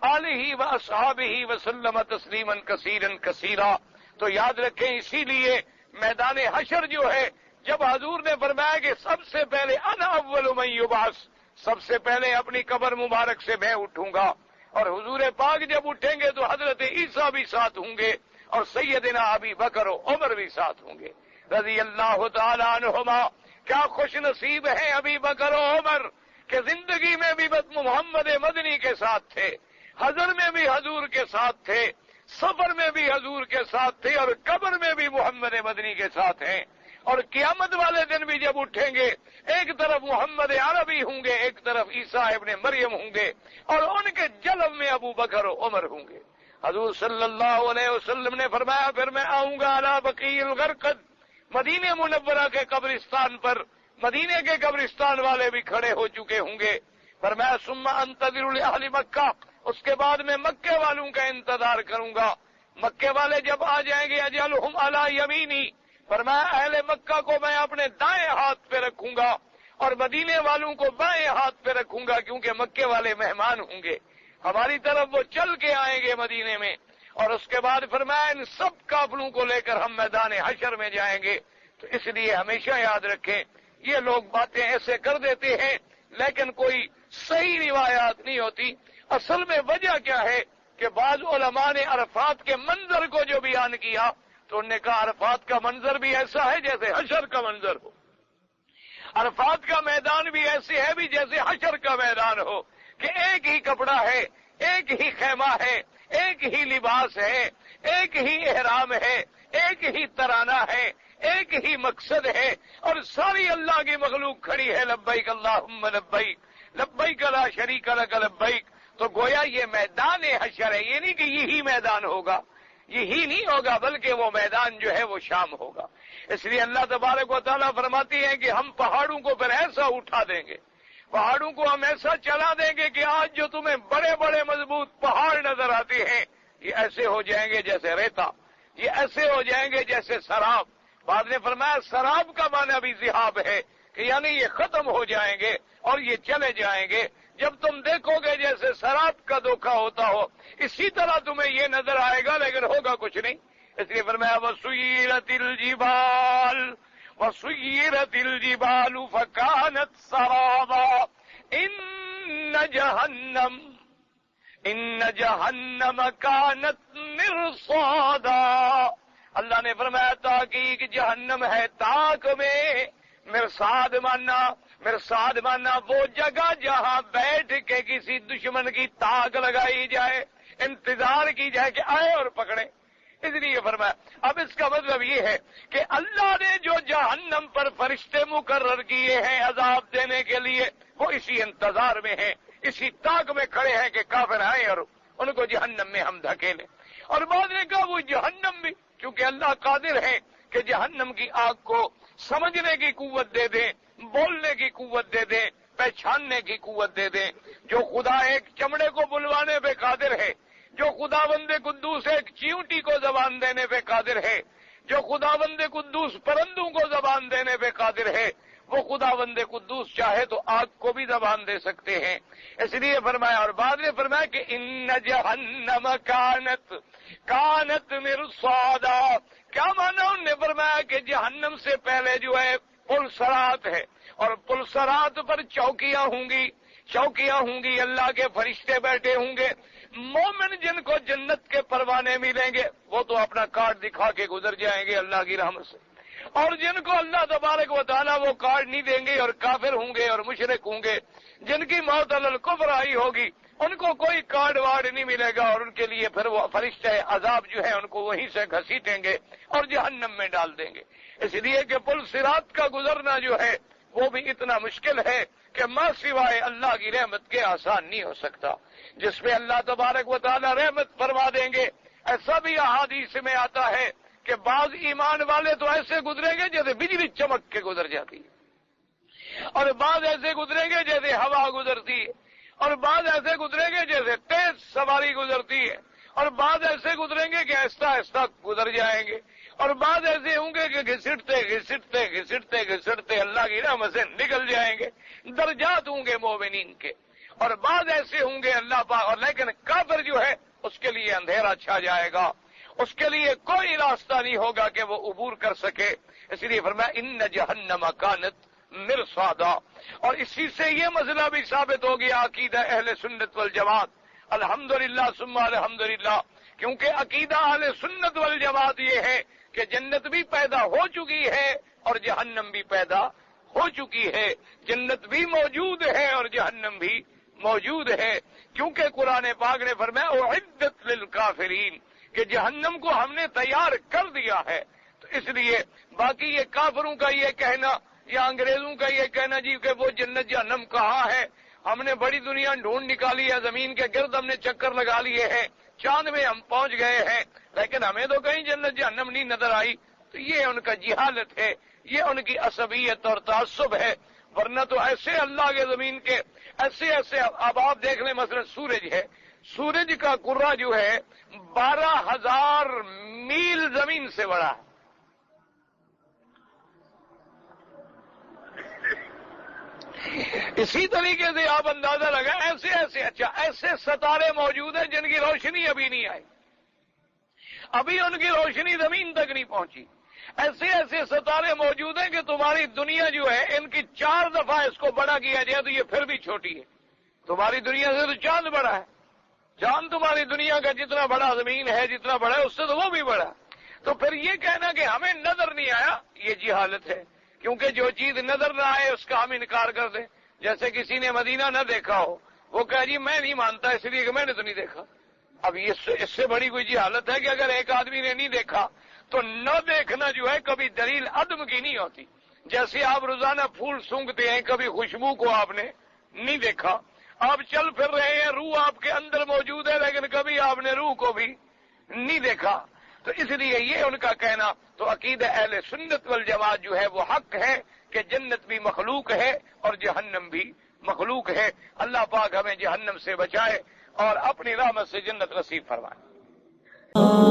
آلہ واصحابہ وسلم تسلیما کثیرا کثیرا. تو یاد رکھیں اسی لیے میدان حشر جو ہے، جب حضور نے فرمایا کہ سب سے پہلے انا اول من یبعث، سب سے پہلے اپنی قبر مبارک سے میں اٹھوں گا، اور حضور پاک جب اٹھیں گے تو حضرت عیسیٰ بھی ساتھ ہوں گے، اور سیدنا ابی بکر و عمر بھی ساتھ ہوں گے رضی اللہ تعالی عنہما. کیا خوش نصیب ہیں ابی بکر و عمر کہ زندگی میں بھی محمد مدنی کے ساتھ تھے، حضر میں بھی حضور کے ساتھ تھے، سفر میں بھی حضور کے ساتھ تھے، اور قبر میں بھی محمد مدنی کے ساتھ ہیں. اور قیامت والے دن بھی جب اٹھیں گے، ایک طرف محمد عربی ہوں گے، ایک طرف عیسیٰ ابن مریم ہوں گے، اور ان کے جلب میں ابو بکر و عمر ہوں گے. حضور صلی اللہ علیہ وسلم نے فرمایا پھر میں آؤں گا علی بقیع الغرقد، مدینہ منورہ کے قبرستان پر مدینے کے قبرستان والے بھی کھڑے ہو چکے ہوں گے۔ فرمایا ثم انتظر لاہل مکہ، اس کے بعد میں مکے والوں کا انتظار کروں گا۔ مکے والے جب آ جائیں گے اجعلہم علی یمینی، فرمایا اہل مکہ کو میں اپنے دائیں ہاتھ پہ رکھوں گا اور مدینے والوں کو بائیں ہاتھ پہ رکھوں گا، کیونکہ مکے والے مہمان ہوں گے، ہماری طرف وہ چل کے آئیں گے مدینے میں۔ اور اس کے بعد فرمایا ان سب قافلوں کو لے کر ہم میدان حشر میں جائیں گے۔ تو اس لیے ہمیشہ یاد رکھیں، یہ لوگ باتیں ایسے کر دیتے ہیں لیکن کوئی صحیح روایات نہیں ہوتی۔ اصل میں وجہ کیا ہے کہ بعض علماء نے عرفات کے منظر کو جو بیان کیا تو انہوں نے کہا عرفات کا منظر بھی ایسا ہے جیسے حشر کا منظر ہو، عرفات کا میدان بھی ایسے ہے بھی جیسے حشر کا میدان ہو، کہ ایک ہی کپڑا ہے، ایک ہی خیمہ ہے، ایک ہی لباس ہے، ایک ہی احرام ہے، ایک ہی ترانہ ہے، ایک ہی مقصد ہے، اور ساری اللہ کی مخلوق کھڑی ہے لبیک اللہم لبیک لبیک لا شریک لک لبیک۔ تو گویا یہ میدان حشر ہے، یہ نہیں کہ یہی میدان ہوگا، یہی نہیں ہوگا، بلکہ وہ میدان جو ہے وہ شام ہوگا۔ اس لیے اللہ تبارک و تعالیٰ فرماتی ہے کہ ہم پہاڑوں کو پھر ایسا اٹھا دیں گے، پہاڑوں کو ہم ایسا چلا دیں گے کہ آج جو تمہیں بڑے بڑے مضبوط پہاڑ نظر آتے ہیں یہ ایسے ہو جائیں گے جیسے ریتا، یہ ایسے ہو جائیں گے جیسے سراب۔ بعد نے فرمایا سراب کا معنی بھی ذہاب ہے، کہ یعنی یہ ختم ہو جائیں گے اور یہ چلے جائیں گے۔ جب تم دیکھو گے جیسے سراب کا دھوکہ ہوتا ہو، اسی طرح تمہیں یہ نظر آئے گا لیکن ہوگا کچھ نہیں۔ اس لیے فرمایا وَسُيِّرَتِ الْجِبَالُ وَسُيِّرَتِ الْجِبَالُ فَكَانَتْ سَرَابًا إِنَّ جَهَنَّمَ كَانَتْ مِرْصَادًا۔ اللہ نے فرمایا تحقیق جہنم ہے تاک میں، مرصاد ماننا وہ جگہ جہاں بیٹھ کے کسی دشمن کی تاک لگائی جائے، انتظار کی جائے کہ آئے اور پکڑے۔ اس لیے فرمایا اب اس کا مطلب یہ ہے کہ اللہ نے جو جہنم پر فرشتے مقرر کیے ہیں عذاب دینے کے لیے وہ اسی انتظار میں ہیں، اسی تاک میں کھڑے ہیں کہ کافر آئیں اور ان کو جہنم میں ہم دھکیلیں۔ اور بعد نے کہا وہ جہنم بھی، کیونکہ اللہ قادر ہے کہ جہنم کی آگ کو سمجھنے کی قوت دے دیں، بولنے کی قوت دے دیں، پہچاننے کی قوت دے دیں۔ جو خدا ایک چمڑے کو بلوانے پہ قادر ہے، جو خدا بند قدوس ایک چیونٹی کو زبان دینے پہ قادر ہے، جو خدا بند قدوس پرندوں کو زبان دینے پہ قادر ہے، وہ خدا بند قدوس چاہے تو آگ کو بھی زبان دے سکتے ہیں۔ اس لیے فرمایا اور بعد میں فرمایا کہ ان جہنم کانت مرصادا۔ کیا مانا؟ انہوں نے فرمایا کہ جہنم سے پہلے جو ہے پلسرات ہے، اور پلسرات پر چوکیاں ہوں گی، اللہ کے فرشتے بیٹھے ہوں گے۔ مومن جن کو جنت کے پروانے ملیں گے وہ تو اپنا کارڈ دکھا کے گزر جائیں گے اللہ کی رحمت سے، اور جن کو اللہ تبارک و تعالیٰ وہ کارڈ نہیں دیں گے اور کافر ہوں گے اور مشرک ہوں گے، جن کی موت علی الکفر آئی ہوگی، ان کو کوئی کارڈ وارڈ نہیں ملے گا، اور ان کے لیے پھر وہ فرشتے عذاب جو ہے ان کو وہیں سے گھسیٹیں گے اور جہنم میں ڈال دیں گے۔ اس لیے کہ پل صراط کا گزرنا جو ہے وہ بھی اتنا مشکل ہے کہ ماں سوائے اللہ کی رحمت کے آسان نہیں ہو سکتا، جس پہ اللہ تبارک و تعالیٰ رحمت فرما دیں گے۔ ایسا بھی احادیث میں آتا ہے کہ بعض ایمان والے تو ایسے گزریں گے جیسے بجلی چمک کے گزر جاتی ہے، اور بعض ایسے گزریں گے جیسے ہوا گزرتی ہے، اور بعض ایسے گزریں گے جیسے تیز سواری گزرتی ہے، اور بعض ایسے گزریں گے کہ آہستہ آہستہ گزر جائیں گے، اور بعض ایسے ہوں گے کہ گھسٹتے اللہ کی رحمت سے نکل جائیں گے۔ درجات ہوں گے مومنین کے، اور بعض ایسے ہوں گے اللہ پاک، اور لیکن کافر جو ہے اس کے لیے اندھیرا چھا جائے گا، اس کے لیے کوئی راستہ نہیں ہوگا کہ وہ عبور کر سکے۔ اس لیے فرمایا ان جہنم کانت مرصادا۔ اور اسی سے یہ مسئلہ بھی ثابت ہو گیا عقیدہ اہل سنت والجماعت، الحمدللہ ثم الحمدللہ، کیونکہ عقیدہ اہل سنت والجماعت یہ ہے کہ جنت بھی پیدا ہو چکی ہے اور جہنم بھی پیدا ہو چکی ہے، جنت بھی موجود ہے اور جہنم بھی موجود ہے، کیونکہ قرآن پاک نے فرمایا اعدت للکافرین کہ جہنم کو ہم نے تیار کر دیا ہے۔ تو اس لیے باقی یہ کافروں کا یہ کہنا یا انگریزوں کا یہ کہنا جی کہ وہ جنت جہنم کہاں ہے، ہم نے بڑی دنیا ڈھونڈ نکالی ہے، زمین کے گرد ہم نے چکر لگا لیے ہیں، چاند میں ہم پہنچ گئے ہیں، لیکن ہمیں تو کہیں جنت جہنم نہیں نظر آئی۔ تو یہ ان کا جہالت ہے، یہ ان کی عصبیت اور تعصب ہے. ورنہ تو ایسے اللہ کے زمین کے ایسے اب آپ دیکھ لیں، مثلا سورج ہے، سورج کا کرہ جو ہے 12,000 میل زمین سے بڑا ہے. اسی طریقے سے آپ اندازہ لگائیں، ایسے ستارے موجود ہیں جن کی روشنی ابھی نہیں آئی، ابھی ان کی روشنی زمین تک نہیں پہنچی. ایسے ستارے موجود ہیں کہ تمہاری دنیا جو ہے ان کی 4 دفعہ اس کو بڑا کیا جائے تو یہ پھر بھی چھوٹی ہے. تمہاری دنیا سے تو چاند بڑا ہے، چاند تمہاری دنیا کا جتنا بڑا زمین ہے، جتنا بڑا ہے اس سے تو وہ بھی بڑا. تو پھر یہ کہنا کہ ہمیں نظر نہیں آیا، یہ جہالت ہے. کیونکہ جو چیز نظر نہ آئے اس کا ہم انکار کر دیں. جیسے کسی نے مدینہ نہ دیکھا ہو، وہ کہہ جی میں نہیں مانتا اس لیے کہ میں نے تو نہیں دیکھا. اب اس سے بڑی کوئی جہالت ہے کہ اگر ایک آدمی نے نہیں دیکھا تو نہ دیکھنا جو ہے کبھی دلیل عدم کی نہیں ہوتی. جیسے آپ روزانہ پھول سونگھتے ہیں، کبھی خوشبو کو آپ نے نہیں دیکھا، آپ چل پھر رہے ہیں، روح آپ کے اندر موجود ہے لیکن کبھی آپ نے روح کو بھی نہیں دیکھا. تو اس لیے یہ ان کا کہنا، تو عقیدہ اہل سنت والجماعت جو ہے وہ حق ہے کہ جنت بھی مخلوق ہے اور جہنم بھی مخلوق ہے. اللہ پاک ہمیں جہنم سے بچائے اور اپنی رحمت سے جنت نصیب فرمائے.